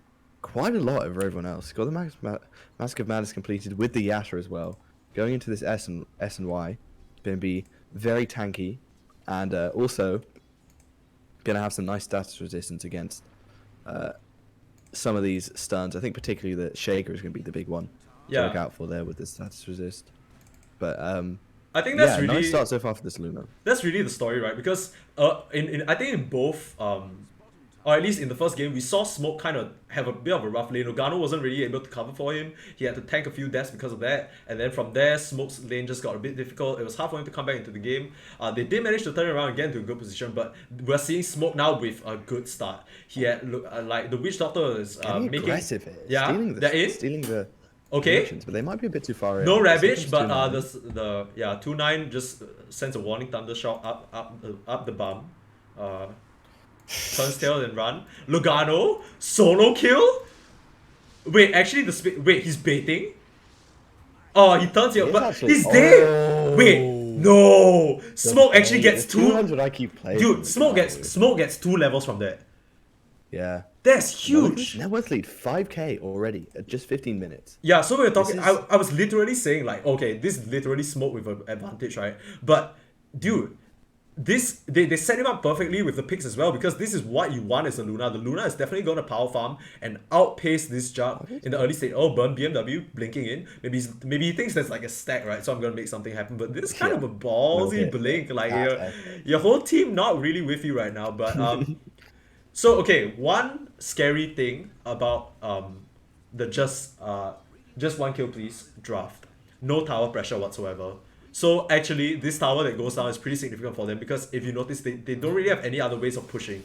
quite a lot over everyone else. Got the Mask of Madness completed with the Yasha as well. Going into this S and Y, going to be very tanky, and also going to have some nice status resistance against some of these stuns. I think particularly the Shaker is going to be the big one to look out for there with the status resist. But I think that's really nice start so far for this Luna. That's really the story, right? Because I think in both or at least in the first game, we saw Smoke kind of have a bit of a rough lane. Lugano wasn't really able to cover for him. He had to tank a few deaths because of that. And then from there, Smoke's lane just got a bit difficult. It was hard for him to come back into the game. They did manage to turn it around and get into a good position, but we're seeing Smoke now with a good start. He had, like, the Witch Doctor is Getting making... aggressive here. Yeah, Stealing the Okay. connections, but they might be a bit too far in. No Ravage, Seconds but 2-9. 2-9 just sends a warning thunder shot up the bum. Turns tail and run. Lugano solo kill. Wait, actually he's baiting. Oh, he turns here, He is but actually- he's dead. Oh. Wait, no. Smoke actually gets The 2. 200 IQ play. Dude, Smoke gets 2 levels from that. Yeah. That's huge. Net worth lead 5k already at just 15 minutes. Yeah, so we were talking. This is- I was literally saying like, okay, this is literally Smoke with an advantage, right? But dude, they set him up perfectly with the picks as well, because this is what you want as a Luna. The Luna is definitely going to power farm and outpace this Jug in the early stage. Oh, burn BMW blinking in. Maybe he thinks there's like a stack, right? So I'm gonna make something happen. But this is kind of a ballsy Okay. blink. Like That's your whole team not really with you right now. But so okay, one scary thing about the just one kill please draft. No tower pressure whatsoever. So actually, this tower that goes down is pretty significant for them, because if you notice, they don't really have any other ways of pushing.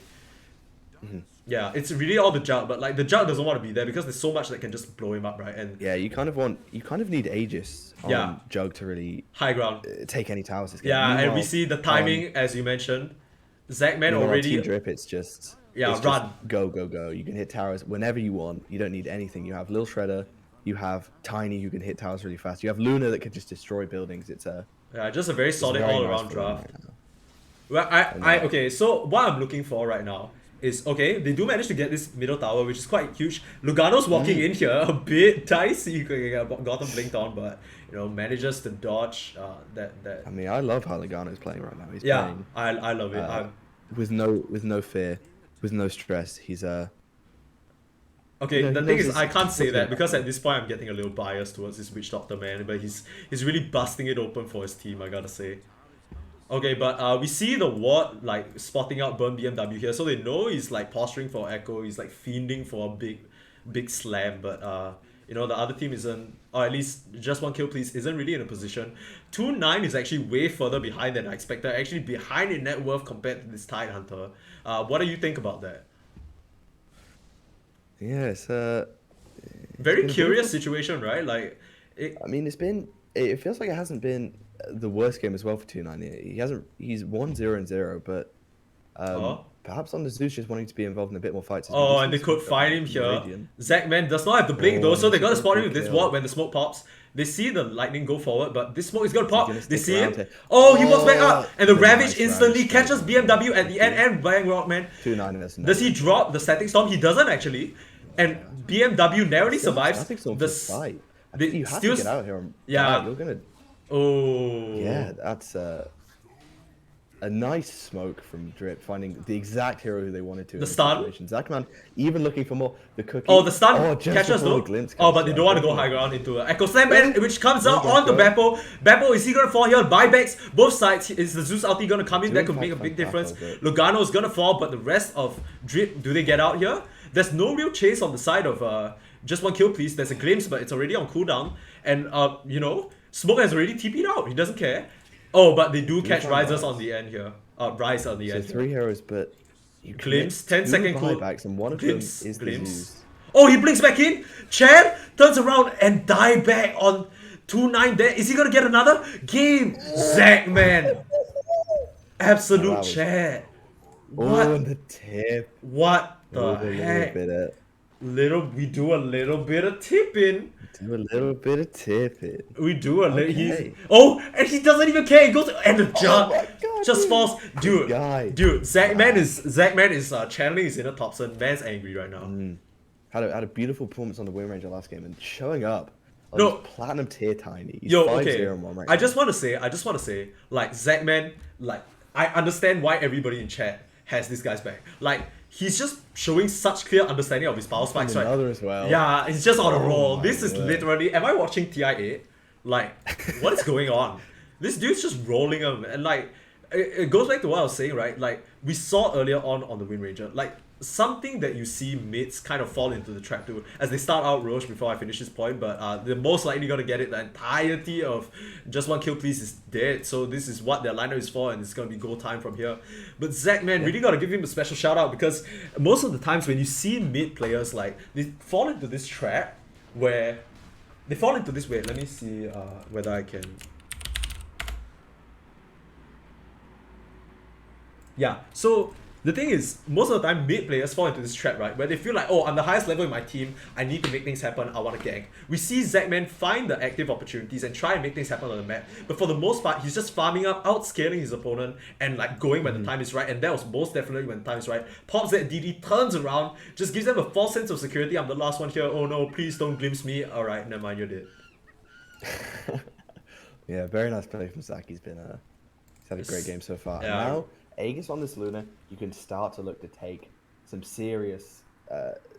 Yeah, it's really all the Jug, but like the Jug doesn't want to be there because there's so much that can just blow him up, right? And Yeah, you kind of need Aegis on Yeah. Jug to really high ground. take any towers this game. Yeah, and we Meanwhile, see the timing, as you mentioned. Zachman meanwhile, already. Team Drip, it's just Run. go go go. You can hit towers whenever you want. You don't need anything. You have Lil Shredder, you have Tiny who can hit towers really fast. You have Luna that can just destroy buildings. It's a Yeah, just a very solid very all nice around for them draft. right now. Well, okay, so what I'm looking for right now is, okay, they do manage to get this middle tower, which is quite huge. Lugano's walking in here, a bit dicey. He could get Gotham blinked on, but manages to dodge that. I mean, I love how Logano's playing right now. He's Yeah, playing I love it. with no fear, with no stress. He's Okay, Yeah, the he thing knows is, I can't say what's that gonna because at this point I'm getting a little biased towards this Witch Doctor man, but he's really busting it open for his team, I gotta say. Okay, but we see the ward like spotting out burn BMW here, so they know he's like posturing for Echo. He's like fiending for a big slam, but the other team isn't, or at least just one kill please isn't really in a position. 2-9 is actually way further behind than I expected. Actually behind in net worth compared to this Tide Hunter. What do you think about that? yeah, it's Very been a curious situation, right? Like, I mean, it feels like it hasn't been the worst game as well for 2-9. He's 1-0-0, but perhaps on the Zeus just wanting to be involved in a bit more fights. and they could find him here. Zachman does not have the blink though, so they gotta spot him with this ward when the smoke pops. They see the lightning go forward, but this smoke is gonna pop. They see him. Oh, he walks back up, and the Ravage instantly catches BMW at the end and bang Rockman. 2-9 Does he drop the Static Storm? He doesn't actually. And BMW narrowly survives. Static Storm The can fight. they You have still to get out here. And Yeah. fight. You're gonna. Oh. Yeah, that's a nice smoke from Drip, finding the exact hero who they wanted to. The stun. Zachman even looking for more. The cookie. Oh, the stun just catches before though. the glimpse Oh, comes but they through. don't want to go high ground into an Echo Slam, which comes out Go, onto go. Beppo. Beppo, is he gonna fall here? Buybacks, both sides. Is the Zeus ulti gonna come in? That Doing could make a big fine difference. tackles, Lugano is gonna fall, but the rest of Drip, do they get out here? There's no real chase on the side of just one kill, please. There's a glimpse, but it's already on cooldown. And Smoke has already TP'd out. He doesn't care. Oh, but they do catch find Risers Rise. on the end here. Rise on the So end. 3 heroes, but you Glimpse, commit 10-second two cool. buybacks, and one of Glimpse, them is the glimpse. Zeus. Oh, he blinks back in. Chad turns around and die back on 2-9 there. Is he gonna get another game? Zachman. Absolute Wow. Chad. Oh, What? and the tip. What Oh, the a heck? We do a little bit of tipping. Do a little bit of tipping. We do a little. Okay. And he doesn't even care. He goes and the jump my God, just dude. falls, dude. Guy. Dude, Zachman is channeling his inner Thompson. Man's angry right now. Had a beautiful performance on the Wind Ranger last game and showing up. On No. this platinum tier Tiny. He's Yo, 5-0 okay. and 1 right I now. just want to say, like Zachman, like I understand why everybody in chat has this guy's back. Like he's just showing such clear understanding of his power spikes, right? Another as well. Yeah, he's just on a Oh roll. my This is word. literally. Am I watching TI8? Like, what is going on? This dude's just rolling him, and like, it goes back to what I was saying, right? Like, we saw earlier on the Wind Ranger, like something that you see mids kind of fall into the trap too, as they start out Roche before I finish this point, but they're most likely gonna get it. The entirety of just one kill please is dead, so this is what their lineup is for, and it's gonna be go time from here. But Zachman, really gotta give him a special shout out, because most of the times when you see mid players, like they fall into this trap where they fall into this way. Let me see whether I can. Yeah, so the thing is, most of the time mid players fall into this trap, right? Where they feel like, oh, I'm the highest level in my team, I need to make things happen, I want to gank. We see Zachman find the active opportunities and try and make things happen on the map, but for the most part, he's just farming up, outscaling his opponent, and like going when the time is right, and that was most definitely when the time is right. Pops that DD, turns around, just gives them a false sense of security. I'm the last one here, oh no, please don't glimpse me. Alright, never mind, you're dead. Yeah, very nice play from Zach. He's been He's had a great game so far. Yeah. And now, Aegis on this Luna, you can start to look to take some serious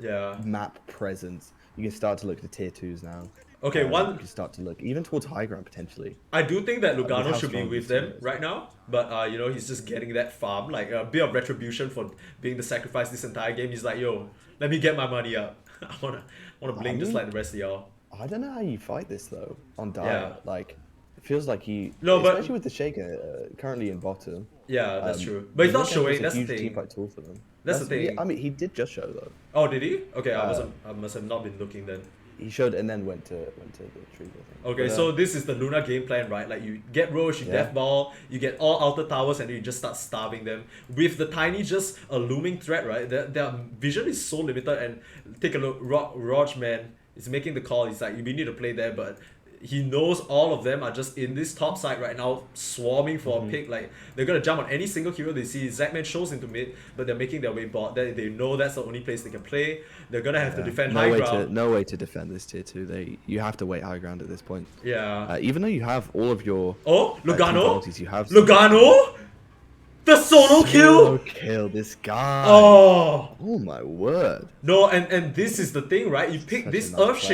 Yeah. map presence. You can start to look to tier 2s now. Okay, You one. can start to look even towards high ground potentially. I do think that With Lugano how should be strong with this team them is. right now, but you know, he's just getting that farm, like a bit of retribution for being the sacrifice this entire game. He's like, yo, let me get my money up. I wanna blink just like the rest of y'all. I don't know how you fight this though on Dire. Yeah. Like, it feels like No, but- especially with the Shaker currently in bottom. Yeah, that's true. But he's not Looks like showing. it's a That's the huge thing. teamfight tool for them. That's the yeah, thing. I mean, he did just show though. Oh, did he? Okay, I must have not been looking then. He showed and then went to the trees. I think. Okay, But, so this is the Luna game plan, right? Like you get Roche, you death ball, you get all outer towers, and you just start starving them. With the Tiny just a looming threat, right? Their vision is so limited. And take a look, Raj man is making the call. He's like, we need to play there, but he knows all of them are just in this top side right now, swarming for a pick. Like they're gonna jump on any single hero they see. Zackman shows into mid, but they're making their way bot. They know that's the only place they can play. They're gonna have to defend high ground. No way to defend this tier 2. You have to wait high ground at this point. Yeah. Even though you have all of your Oh, team Lugano. penalties, you have Lugano. The solo kill. kill this guy. Oh. Oh my word. No, and this is the thing, right? You pick Such this a nice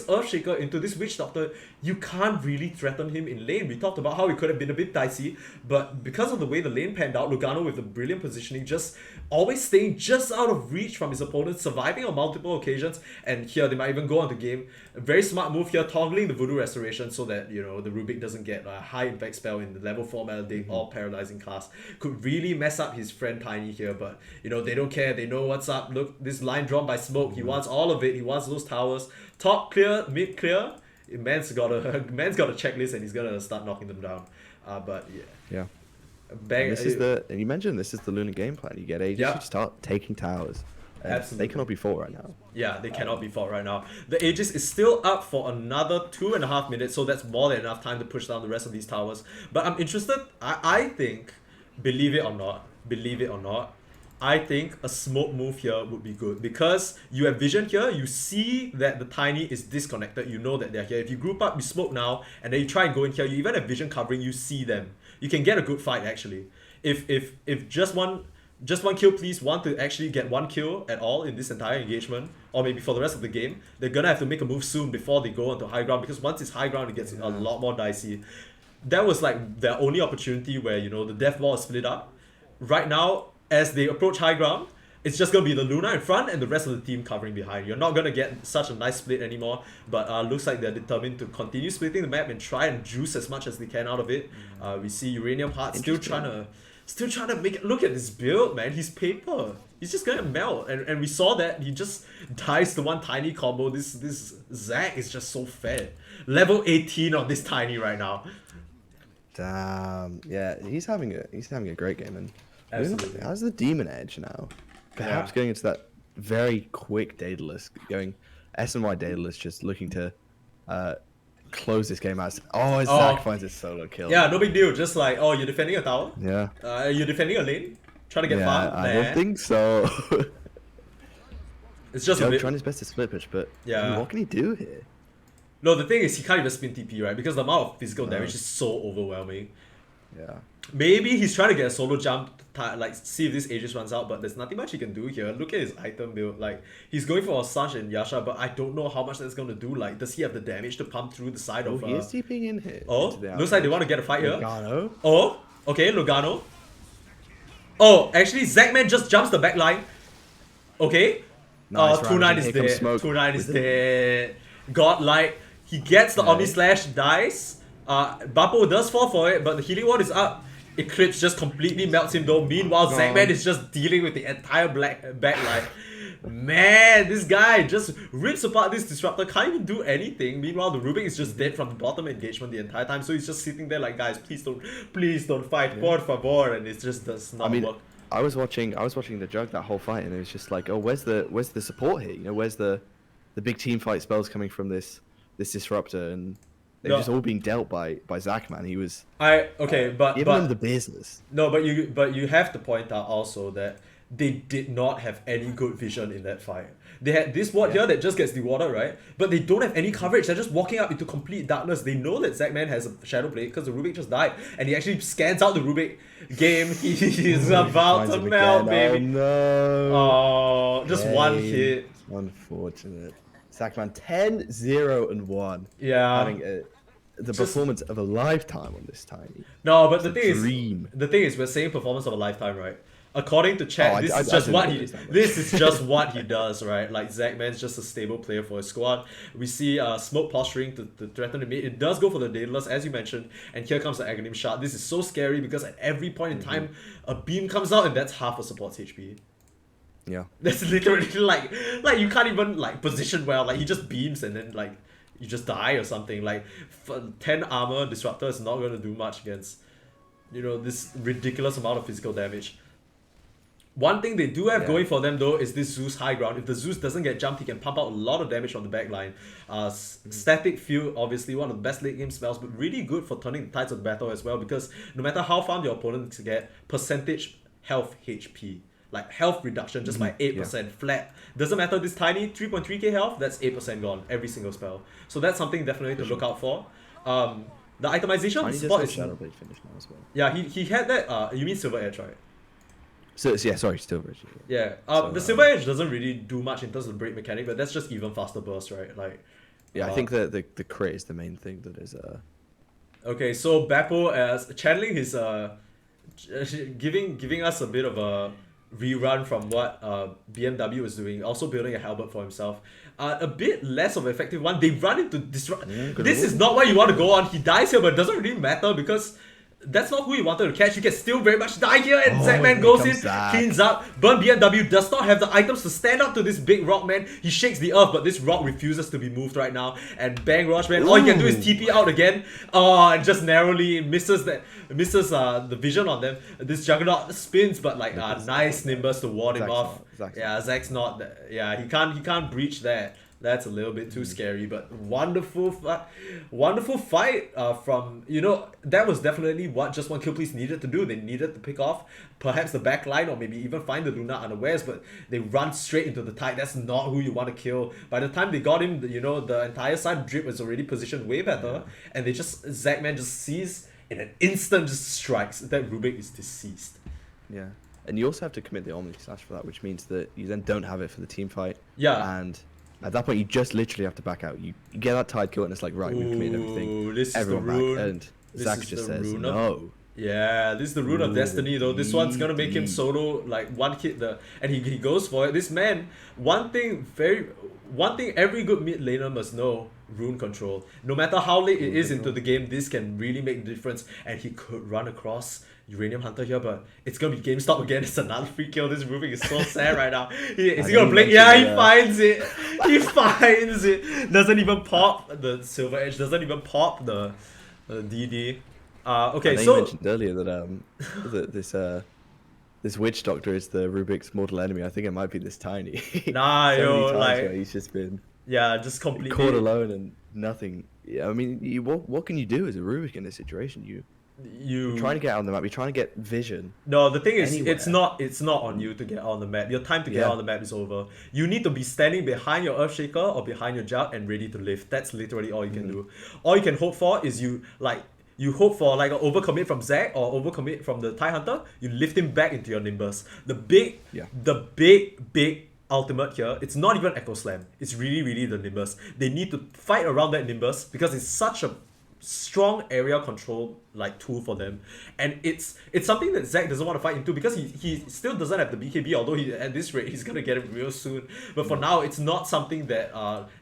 Earthshaker into this Witch Doctor, you can't really threaten him in lane. We talked about how it could have been a bit dicey, but because of the way the lane panned out, Lugano with the brilliant positioning, just always staying just out of reach from his opponent, surviving on multiple occasions, and here they might even go on to game. A very smart move here, toggling the Voodoo Restoration so that, you know, the Rubik doesn't get a high impact spell in the level 4 Maledict or Paralyzing class. Could really mess up his friend Tiny here, but, you know, they don't care. They know what's up. Look, this line drawn by Smoke. He wants all of it. He wants those towers. Top clear, mid clear. Man's got a checklist and he's gonna start knocking them down. But yeah. Bang. And you mentioned this is the Luna game plan. You get Aegis, you start taking towers. Absolutely. They cannot be fought right now. Yeah, they cannot be fought right now. The Aegis is still up for another 2.5 minutes, so that's more than enough time to push down the rest of these towers. But I'm interested. I think, believe it or not, I think a smoke move here would be good because you have vision here. You see that the Tiny is disconnected. You know that they're here. If you group up, you smoke now, and then you try and go in here. You even have vision covering. You see them. You can get a good fight actually. If just one kill, please want to actually get one kill at all in this entire engagement, or maybe for the rest of the game, they're gonna have to make a move soon before they go onto high ground, because once it's high ground, it gets a lot more dicey. That was like their only opportunity where, you know, the death ball is split up. Right now, as they approach high ground, it's just gonna be the Luna in front and the rest of the team covering behind. You're not gonna get such a nice split anymore, but looks like they're determined to continue splitting the map and try and juice as much as they can out of it. We see Uranium Heart still trying to make it. Look at this build, man. He's paper. He's just gonna melt, and we saw that he just dies to one Tiny combo. This Zac is just so fed. Level 18 on this Tiny right now. Damn. Yeah, he's having a great game, and Absolutely. How's the Demon Edge now? Perhaps going into that very quick Daedalus, going SNY Daedalus, just looking to close this game out. Oh, Zac finds his solo kill. Yeah, no big deal. Just like, oh, you're defending a tower? Yeah. You're defending a lane? Trying to get farm? I don't think so. It's just Joe a bit... trying his best to split push, but I mean, what can he do here? No, the thing is, he can't even spin TP, right? Because the amount of physical damage is so overwhelming. Yeah. Maybe he's trying to get a solo jump, like see if this Aegis runs out, but there's nothing much he can do here. Look at his item build. Like, he's going for a Sanj and Yasha, but I don't know how much that's going to do. Like, does he have the damage to pump through the side of... he is deeping in here. Oh, looks like they want to get a fight here. Lugano. Oh, okay, Lugano. Oh, actually, Zackman just jumps the back line. Okay. Nice 2-9 is dead. 2-9 is dead. Godlike. He gets the Omni Slash, dies. Bappo does fall for it, but the healing ward is up. Eclipse just completely melts him though. Meanwhile, Zackman is just dealing with the entire backline. Man, this guy just rips apart this Disruptor, can't even do anything. Meanwhile, the Rubik is just dead from the bottom engagement the entire time, so he's just sitting there like, guys, please don't fight, por favor, and it just does not work. I was watching the Jug that whole fight, and it was just like, oh, where's the support here? You know, where's the big team fight spells coming from this Disruptor? And they're just all being dealt by Zac, man. He was but giving them the business. No, but you have to point out also that they did not have any good vision in that fight. They had this ward here that just gets the water, right? But they don't have any coverage. They're just walking up into complete darkness. They know that Zackman has a Shadow Blade because the Rubik just died. And he actually scans out the Rubik game. He's about to melt, baby. Oh no. Oh, just one hit. Unfortunate. Zackman 10-0-1. Yeah. Having the performance of a lifetime on this Tiny. No, but the thing dream. is, we're saying performance of a lifetime, right? According to chat, this is just what he does, right? Like Zackman's just a stable player for his squad. We see Smoke posturing to threaten the mid. It does go for the Daedalus, as you mentioned, and here comes the Aghanim shot. This is so scary because at every point in time, a beam comes out and that's half a support's HP. Yeah. That's literally like you can't even like position well. Like he just beams and then like you just die or something. Like 10 armor disruptor is not going to do much against, you know, this ridiculous amount of physical damage. One thing they do have going for them though is this Zeus high ground. If the Zeus doesn't get jumped, he can pump out a lot of damage on the back line. Static Field, obviously one of the best late game spells, but really good for turning the tides of the battle as well, because no matter how farm your opponents get, percentage health HP, like health reduction just by 8% flat. Doesn't matter, this tiny 3.3k health, that's 8% gone every single spell. So that's something definitely to look out for. The itemization on the support is... Shadow Blade finish now as well. Yeah, he had that, you mean Silver Edge, right? So yeah, sorry, Silver Edge. Yeah, the Silver Edge doesn't really do much in terms of break mechanic, but that's just even faster burst, right? Like, yeah, I think the crit is the main thing that is Okay, so Beppo as channeling his giving us a bit of a rerun from what BMW was doing, also building a halberd for himself. A bit less of an effective one. They run into disrupt. This is not where you want to go on. He dies here, but it doesn't really matter because that's not who you wanted to catch. You can still very much die here, and Zackman goes in, cleans up. Burn BMW does not have the items to stand up to this big rock, man. He shakes the earth, but this rock refuses to be moved right now. And bang, Rush, man. All he can do is TP out again. And just narrowly misses the vision on them. This Juggernaut spins, but like nice Nimbus to ward him off. Yeah, Zack's not. Yeah, he can't breach that. That's a little bit too scary, but wonderful fight from, you know, that was definitely what Just One Kill Please needed to do. They needed to pick off perhaps the back line or maybe even find the Luna unawares, but they run straight into the tide. That's not who you want to kill. By the time they got him, you know, the entire side of Drip was already positioned way better, and they just, Zackman just sees in an instant, just strikes. That Rubik is deceased. Yeah. And you also have to commit the Omni Slash for that, which means that you then don't have it for the team fight. Yeah. And at that point, you just literally have to back out. You get that tide kill, and it's like, right, we've committed everything. This Everyone is the rune. back. And Zack just says, no. Yeah, this is the rune of destiny though. This one's gonna make him solo, like one hit and he goes for it. This man, one thing every good mid laner must know: rune control. No matter how late it is into the game, this can really make the difference. And he could run across Uranium Hunter here, but it's gonna be GameStop again. It's another free kill. This Rubik is so sad right now. Is he gonna blink? Yeah, he finds it. He finds it. Doesn't even pop the Silver Edge. Doesn't even pop the DD. Okay, so you mentioned earlier that this witch doctor is the Rubik's mortal enemy. I think it might be this Tiny. Nah, yo, like he's just been just completely caught alone and nothing. Yeah, I mean, what can you do as a Rubik in this situation? You're trying to get out on the map. You're trying to get vision. No, the thing is, anywhere. it's not on you to get on the map. Your time to get on the map is over. You need to be standing behind your Earthshaker or behind your Jug and ready to lift. That's literally all you can do. All you can hope for is you hope for like an overcommit from Zack or overcommit from the TIE Hunter. You lift him back into your Nimbus. The big ultimate here, it's not even Echo Slam. It's really the Nimbus. They need to fight around that Nimbus because it's such a strong area control like tool for them, and it's something that Zack doesn't want to fight into because he still doesn't have the BKB, although at this rate he's gonna get it real soon. But for now, it's not something that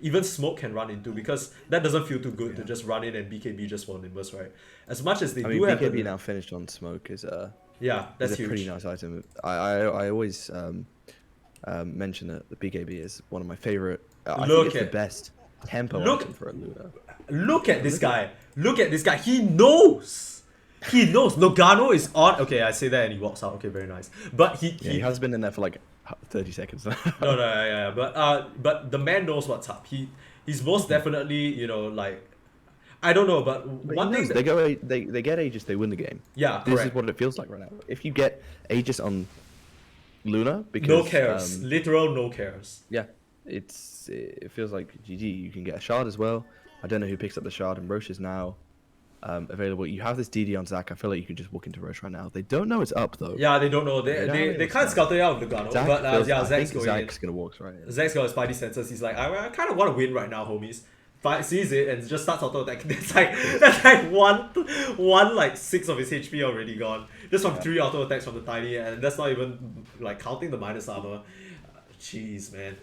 even Smoke can run into because that doesn't feel too good to just run in and BKB just for Nimbus, right? As much as they do have BKB now finished on Smoke is that's a huge. Pretty nice item. I always mention that the BKB is one of my favorite. I think it's the best tempo item for a Luna. Look at this guy. Look at this guy. He knows. Nogano is on. Okay, I say that and he walks out. Okay, very nice. But he has been in there for like 30 seconds now. No. But the man knows what's up. He's most definitely, you know, like, I don't know, but one thing they get Aegis, they win the game. Yeah, this correct. is what it feels like right now. If you get Aegis on Luna because No cares. Literal no cares. yeah, it feels like GG. You can get a shard as well. I don't know who picks up the shard, and Roche is now available. You have this DD on Zach. I feel like you could just walk into Roche right now. They don't know it's up though. Yeah, they don't know. They can't scout it out with the gun. But yeah, I think Zach's going Zach's in. gonna walk right in. Zach's got his spidey senses. He's like, I kind of want to win right now, homies. Sees it and just starts auto attack. That's like one like 6 of his HP already gone. Just from 3 auto attacks from the tiny, and that's not even like counting the minus armor. Jeez, man.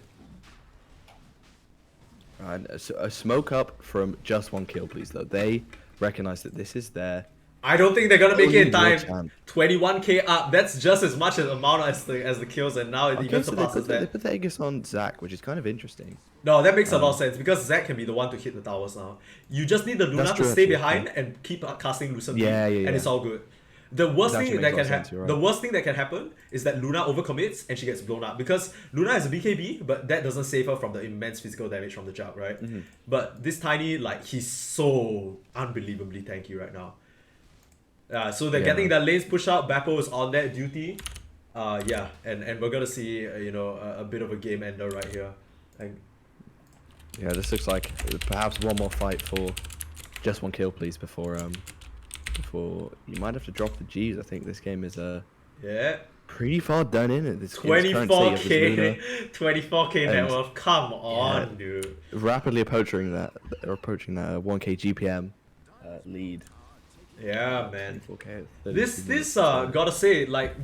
And a smoke up from just 1 kill, please. Though they recognize that this is their. I don't think they're gonna make it in Only time. 21k up. That's just as much an amount as the kills, and now it even surpasses They that. put the Aegis on Zach, which is kind of interesting. No, that makes a lot of sense because Zach can be the one to hit the towers now. You just need the Luna That's to true, stay actually, behind and keep casting Lucent Yeah, and it's all good. The worst That thing actually that makes a can lot of sense, you're right. the worst thing that can happen is that Luna overcommits and she gets blown up because Luna is a BKB, but that doesn't save her from the immense physical damage from the jump, right? But this tiny, like, he's so unbelievably tanky right now. So they're getting their lanes pushed out. Bappo is on that duty. Yeah, and we're gonna see a bit of a game ender right here. Yeah, this looks like perhaps one more fight for just 1 kill, please, before you might have to drop the G's. I think this game is Yeah. pretty far done in at this current state of this Luna. 24k net worth. Come on, dude. Rapidly approaching that 1k GPM lead. Yeah, man. 4K, This gotta say, like,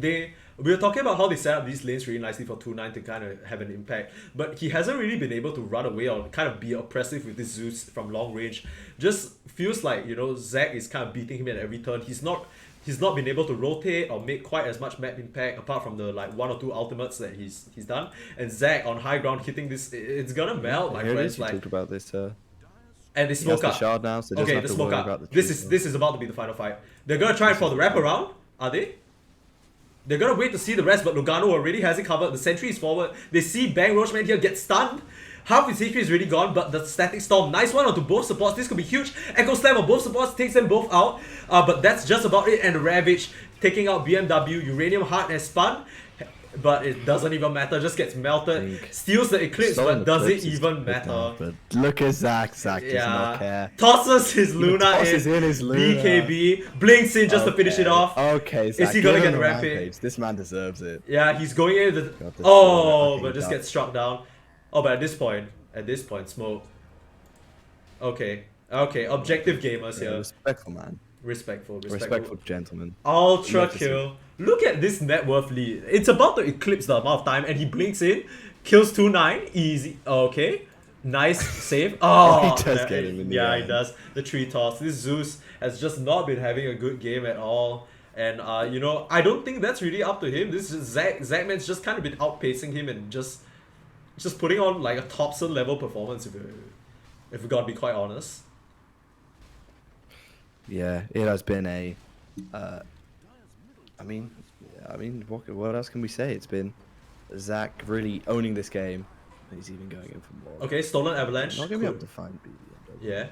we were talking about how they set up these lanes really nicely for 2-9 to kind of have an impact, but he hasn't really been able to run away or kind of be oppressive with this Zeus from long range. Just feels like, Zach is kind of beating him at every turn. He's not been able to rotate or make quite as much map impact apart from the like 1 or 2 ultimates that he's done. And Zach on high ground hitting this, it's gonna melt, my friends. You talked about this. And they smoke the up. shard now, so Okay, the smoke up. This is about to be the final fight. They're gonna try for the wraparound, are they? They're gonna wait to see the rest, but Lugano already has it covered. The sentry is forward. They see Bang Roachman here get stunned. Half his HP is really gone, but the static storm, nice one onto both supports. This could be huge. Echo slam on both supports takes them both out. But that's just about it. And the Ravage taking out BMW. Uranium Heart has spun, but it doesn't even matter. Just gets melted. Steals the Eclipse, but does it even matter? But look at Zach. Zach does not care. Tosses his Luna in his Luna. BKB. Blinks in just to finish it off. Okay, Zach, is he gonna give get him a rampage? This man deserves it. Yeah, he's going in the... Got this Oh, shot. but just gets struck down. Oh, but at this point, smoke. Okay, objective gamers here. Respectful, man. Respectful Gentleman. Ultra Love to see. kill. Look at this net worth lead. It's about to eclipse the amount of time, and he blinks in, kills 2-9, easy. Okay, nice save. Oh, He does get him in the yeah, end. he does. The tree toss. This Zeus has just not been having a good game at all. And I don't think that's really up to him. This is just Zachman's just kind of been outpacing him and just putting on like a Thompson level performance if we gotta be quite honest. Yeah, it has been a. I mean, what else can we say? It's been Zach really owning this game. He's even going in for more. Okay, stolen avalanche. Not gonna be able to find BDM. Yeah.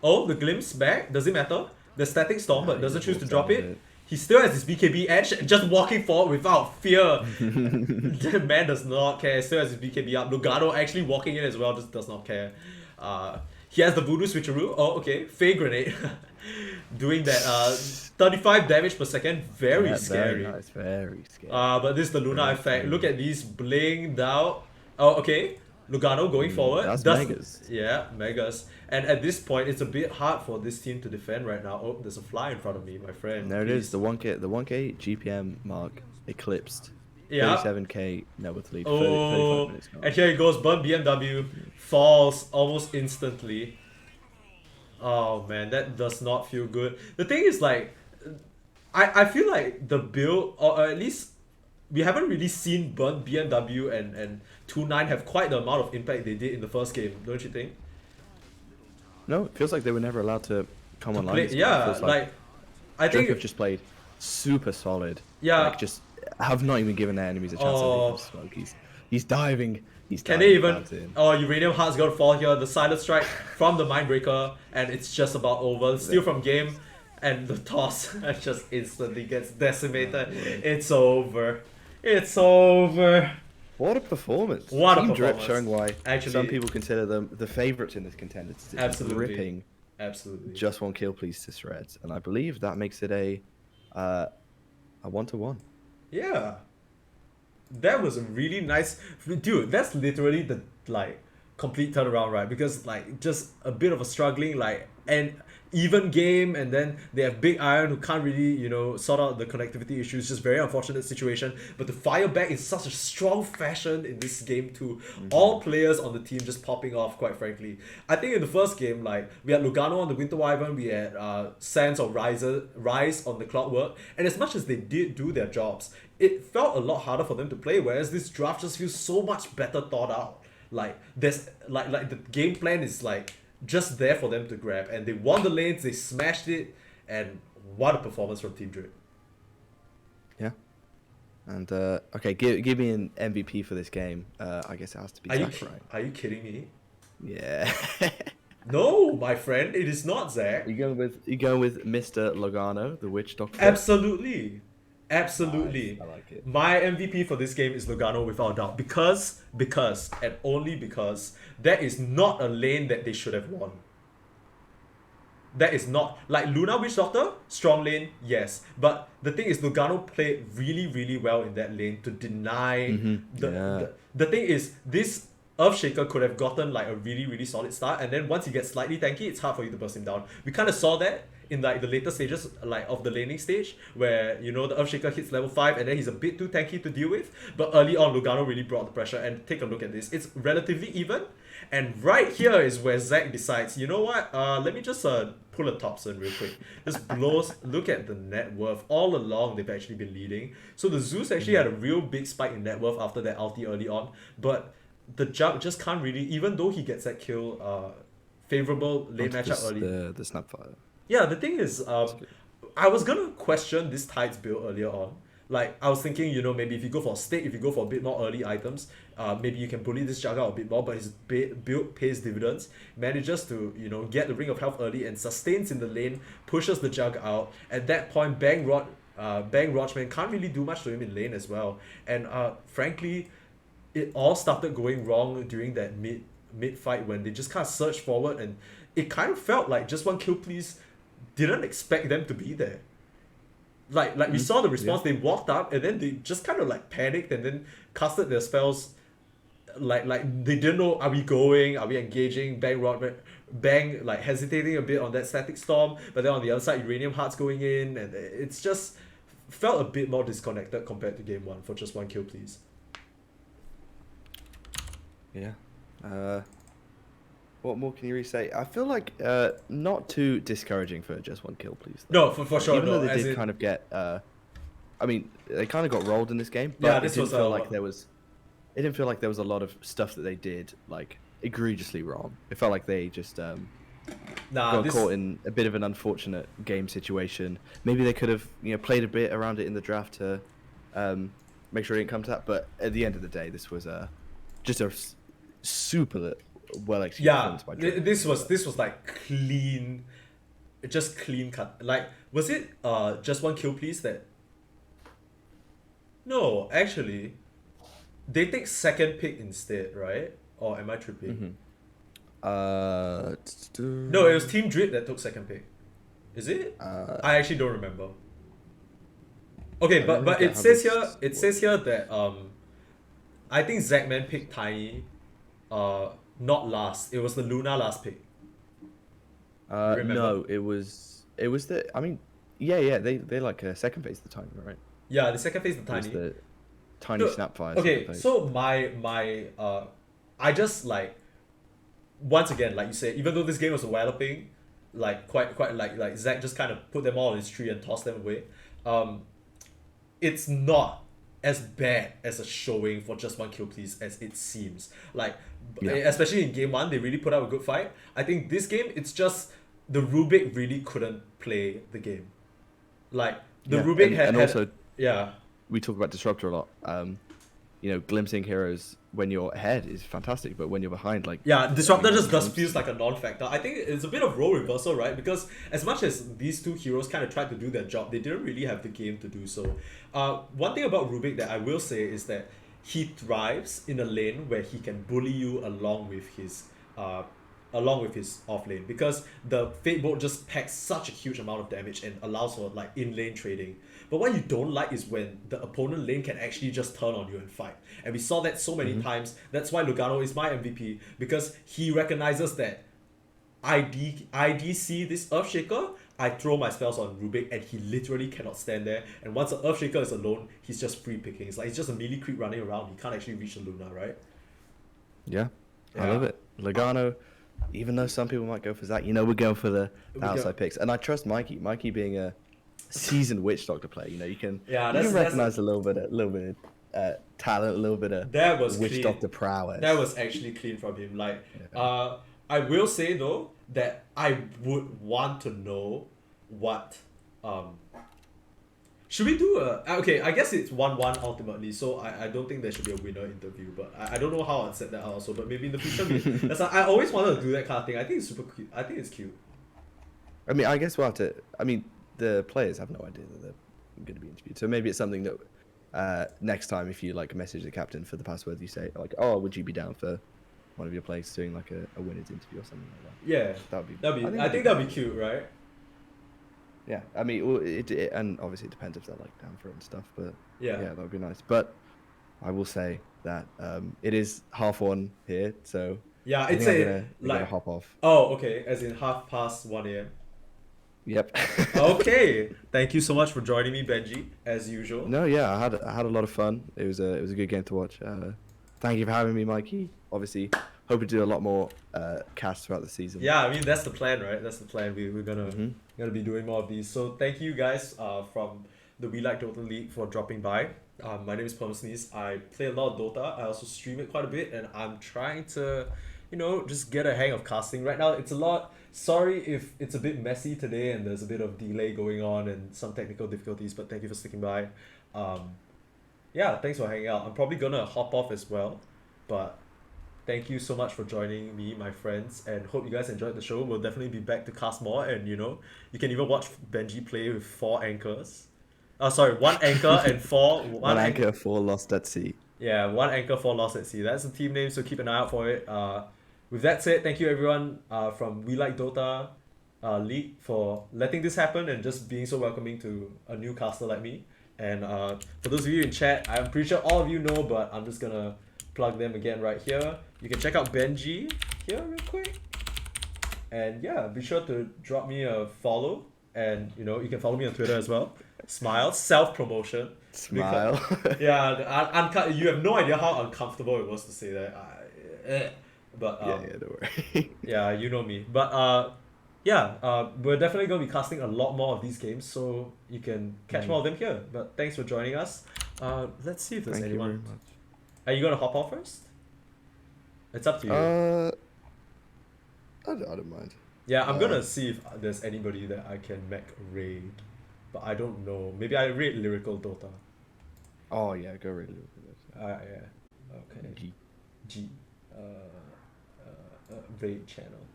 Oh, the glimpse back. Does it matter? The static storm, but doesn't choose to drop it. He still has his BKB edge, just walking forward without fear. The man does not care. Still has his BKB up. Lugano actually walking in as well, just does not care. He has the voodoo switcheroo. Oh, okay. Fey grenade. Doing that 35 damage per second. Very scary. Very nice, very scary. But this is the Luna effect. Look at these blinged out. Oh, okay. Lugano going forward. That's Megas. Yeah, Megas. And at this point, it's a bit hard for this team to defend right now. Oh, there's a fly in front of me, my friend. And there it is, the 1k GPM mark eclipsed. Yeah. 37k net worth lead. Oh, 35 minutes gone. and here he goes. Burn BMW falls almost instantly. Oh man, that does not feel good. The thing is, like, I feel like the build, or at least we haven't really seen Burn BMW and 2-9 have quite the amount of impact they did in the first game, don't you think? No, it feels like they were never allowed to come online. Play, this game. It yeah, feels like I think have just played super solid. Yeah. Like just have not even given their enemies a chance to smoke. He's diving. Can they even? Oh, Uranium Heart's gonna fall here. The silent strike from the Mindbreaker, and it's just about over. Steal from game, and the toss just instantly gets decimated. It's over. It's over. What a performance! What a Team Drip performance. showing why Actually, some people consider them the favourites in this contenders decision. Absolutely. Ripping Absolutely. just one kill please to shreds, and I believe that makes it a 1-1. Yeah. That was a really nice, dude. That's literally the like complete turnaround, right? Because like just a bit of a struggling like and even game, and then they have Big Iron who can't really sort out the connectivity issues. Just very unfortunate situation. But to fire back in such a strong fashion in this game too. All players on the team just popping off. Quite frankly, I think in the first game like we had Lugano on the Winter Wyvern, we had Sands or Rise on the Clockwork, and as much as they did do their jobs, it felt a lot harder for them to play, whereas this draft just feels so much better thought out. Like there's like the game plan is like just there for them to grab, and they won the lanes, they smashed it, and what a performance from Team Drip. Yeah. And okay, give me an MVP for this game. I guess it has to be Zach, right? Are you kidding me? Yeah. No, my friend, it is not Zach. You going with Mr. Logano, the witch doctor? Absolutely. Absolutely. Nice. I like it. My MVP for this game is Lugano without doubt. Because, and only because, that is not a lane that they should have won. That is not... Like, Luna Witch Doctor, strong lane, yes. But the thing is, Lugano played really, really well in that lane to deny... The thing is, this Earthshaker could have gotten like a really, really solid start, and then once he gets slightly tanky, it's hard for you to burst him down. We kind of saw that in like the later stages like of the laning stage, where the Earthshaker hits level 5 and then he's a bit too tanky to deal with. But early on, Lugano really brought the pressure, and take a look at this. It's relatively even, and right here is where Zach decides, you know what, let me just pull a Thompson real quick. Just blows, look at the net worth. All along they've actually been leading. So the Zeus actually had a real big spike in net worth after that ulti early on, but the Jug just can't really, even though he gets that kill, favorable lane matchup early. The Snapfire. Yeah, the thing is, I was gonna question this Tides build earlier on. Like, I was thinking, maybe if you go for a stake, if you go for a bit more early items, maybe you can bully this Jug out a bit more, but his build pays dividends, manages to, get the Ring of Health early and sustains in the lane, pushes the Jug out. At that point, Bang Rodgeman can't really do much to him in lane as well. And frankly, it all started going wrong during that mid fight when they just kind of surged forward, and it kind of felt like just one kill please didn't expect them to be there. Like we saw the response, they walked up and then they just kind of like panicked and then casted their spells like they didn't know, are we going, are we engaging, Bang like hesitating a bit on that Static Storm, but then on the other side Uranium Heart's going in, and it's just felt a bit more disconnected compared to game 1 for just one kill please. Yeah. What more can you really say? I feel like not too discouraging for just one kill, please. Though. No, for sure. Even no, though they did kind of get, I mean, they kind of got rolled in this game, but it didn't feel like there was. It didn't feel like there was a lot of stuff that they did like egregiously wrong. It felt like they just got caught in a bit of an unfortunate game situation. Maybe they could have played a bit around it in the draft to make sure it didn't come to that. But at the end of the day, this was just a super well executed performance by Drake. This was like clean, just clean cut. Like, was it just one kill please that? No, actually, they take second pick instead, right? Or am I tripping? No, it was Team Drip that took second pick. Is it? I actually don't remember. Okay, but it says here that I think Zachman picked Tiny, not last. It was the Luna last pick. No, it was the. I mean, yeah. They like a second phase the Tiny, right? Yeah, the second phase the Tiny. It was the Tiny Snapfire. Okay, so my I just like, once again, like you said, even though this game was developing, like quite like Zach just kind of put them all on his tree and tossed them away. It's not as bad as a showing for just one kill please as it seems. Like, especially in game 1, they really put up a good fight. I think this game, it's just the Rubik really couldn't play the game. Like, the Rubik had also yeah. We talk about Disruptor a lot. glimpsing heroes when you're ahead is fantastic, but when you're behind, like Yeah, Disruptor just does glimpse. feels like a non-factor. I think it's a bit of role reversal, right? Because as much as these two heroes kind of tried to do their job, they didn't really have the game to do so. One thing about Rubik that I will say is that he thrives in a lane where he can bully you along with his off lane, because the Fate Bolt just packs such a huge amount of damage and allows for like in lane trading. But what you don't like is when the opponent lane can actually just turn on you and fight. And we saw that so many times. That's why Lugano is my MVP, because he recognizes that I see this Earthshaker, I throw my spells on Rubik and he literally cannot stand there. And once the Earthshaker is alone, he's just free picking. It's like he's just a melee creep running around. He can't actually reach the Luna, right? Yeah, I love it. Lugano, even though some people might go for Zach, we're going for the outside picks. And I trust Mikey. Mikey being a seasoned Witch Doctor player, you can recognize a little bit of talent, a little bit of that was Witch clean. Doctor prowess. That was actually clean from him. Like, I will say though that I would want to know what should we do okay, I guess it's 1-1 ultimately, so I don't think there should be a winner interview, but I don't know how I'd set that out also, but maybe in the future that's I always wanted to do that kind of thing. I think it's super cute. I think it's cute. I mean, I guess we'll have to. I mean, the players have no idea that they're going to be interviewed, so maybe it's something that next time, if you like message the captain for the password, you say like, "Oh, would you be down for one of your players doing like a winners interview or something like that?" Yeah, I think that'd be cute, right? Yeah, I mean, well, it and obviously it depends if they're like down for it and stuff, but yeah, that would be nice. But I will say that it is 1:30 here, so yeah, I'm gonna hop off. Oh, okay, as in 1:30 a.m. Yep. Okay, thank you so much for joining me, Benji, as usual. No, yeah, I had a lot of fun. It was a good game to watch. Thank you for having me, Mikey. Obviously, hope to do a lot more casts throughout the season. Yeah, I mean that's the plan, right? That's the plan. We're gonna be doing more of these. So thank you guys from the We Like Dota League for dropping by. My name is Sneeze. I play a lot of Dota. I also stream it quite a bit, and I'm trying to, just get a hang of casting. Right now, it's a lot. Sorry if it's a bit messy today and there's a bit of delay going on and some technical difficulties, but thank you for sticking by. Yeah, thanks for hanging out. I'm probably gonna hop off as well, but thank you so much for joining me, my friends, and hope you guys enjoyed the show. We'll definitely be back to cast more, and you can even watch Benji play with 4 anchors. Sorry, 1 anchor and 4... One anchor, 4 lost at sea. Yeah, 1 anchor, 4 lost at sea. That's the team name, so keep an eye out for it. With that said, thank you everyone from We Like Dota League for letting this happen and just being so welcoming to a new caster like me. And for those of you in chat, I'm pretty sure all of you know, but I'm just gonna plug them again right here. You can check out Benji here real quick. And yeah, be sure to drop me a follow. And you can follow me on Twitter as well. Smile, self-promotion. Smile. Yeah, you have no idea how uncomfortable it was to say that. But yeah, don't worry. yeah, you know me. But we're definitely gonna be casting a lot more of these games, so you can catch more of them here. But thanks for joining us. Let's see if there's Thank anyone. you very much. Are you gonna hop off first? It's up to you. I don't mind. Yeah, I'm gonna see if there's anybody that I can mech raid, but I don't know. Maybe I raid Lyrical Dota. Oh yeah, go raid Lyrical Dota. Yeah. Okay. G. Raid channel.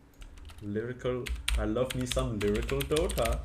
Lyrical. I love me some Lyrical Dota.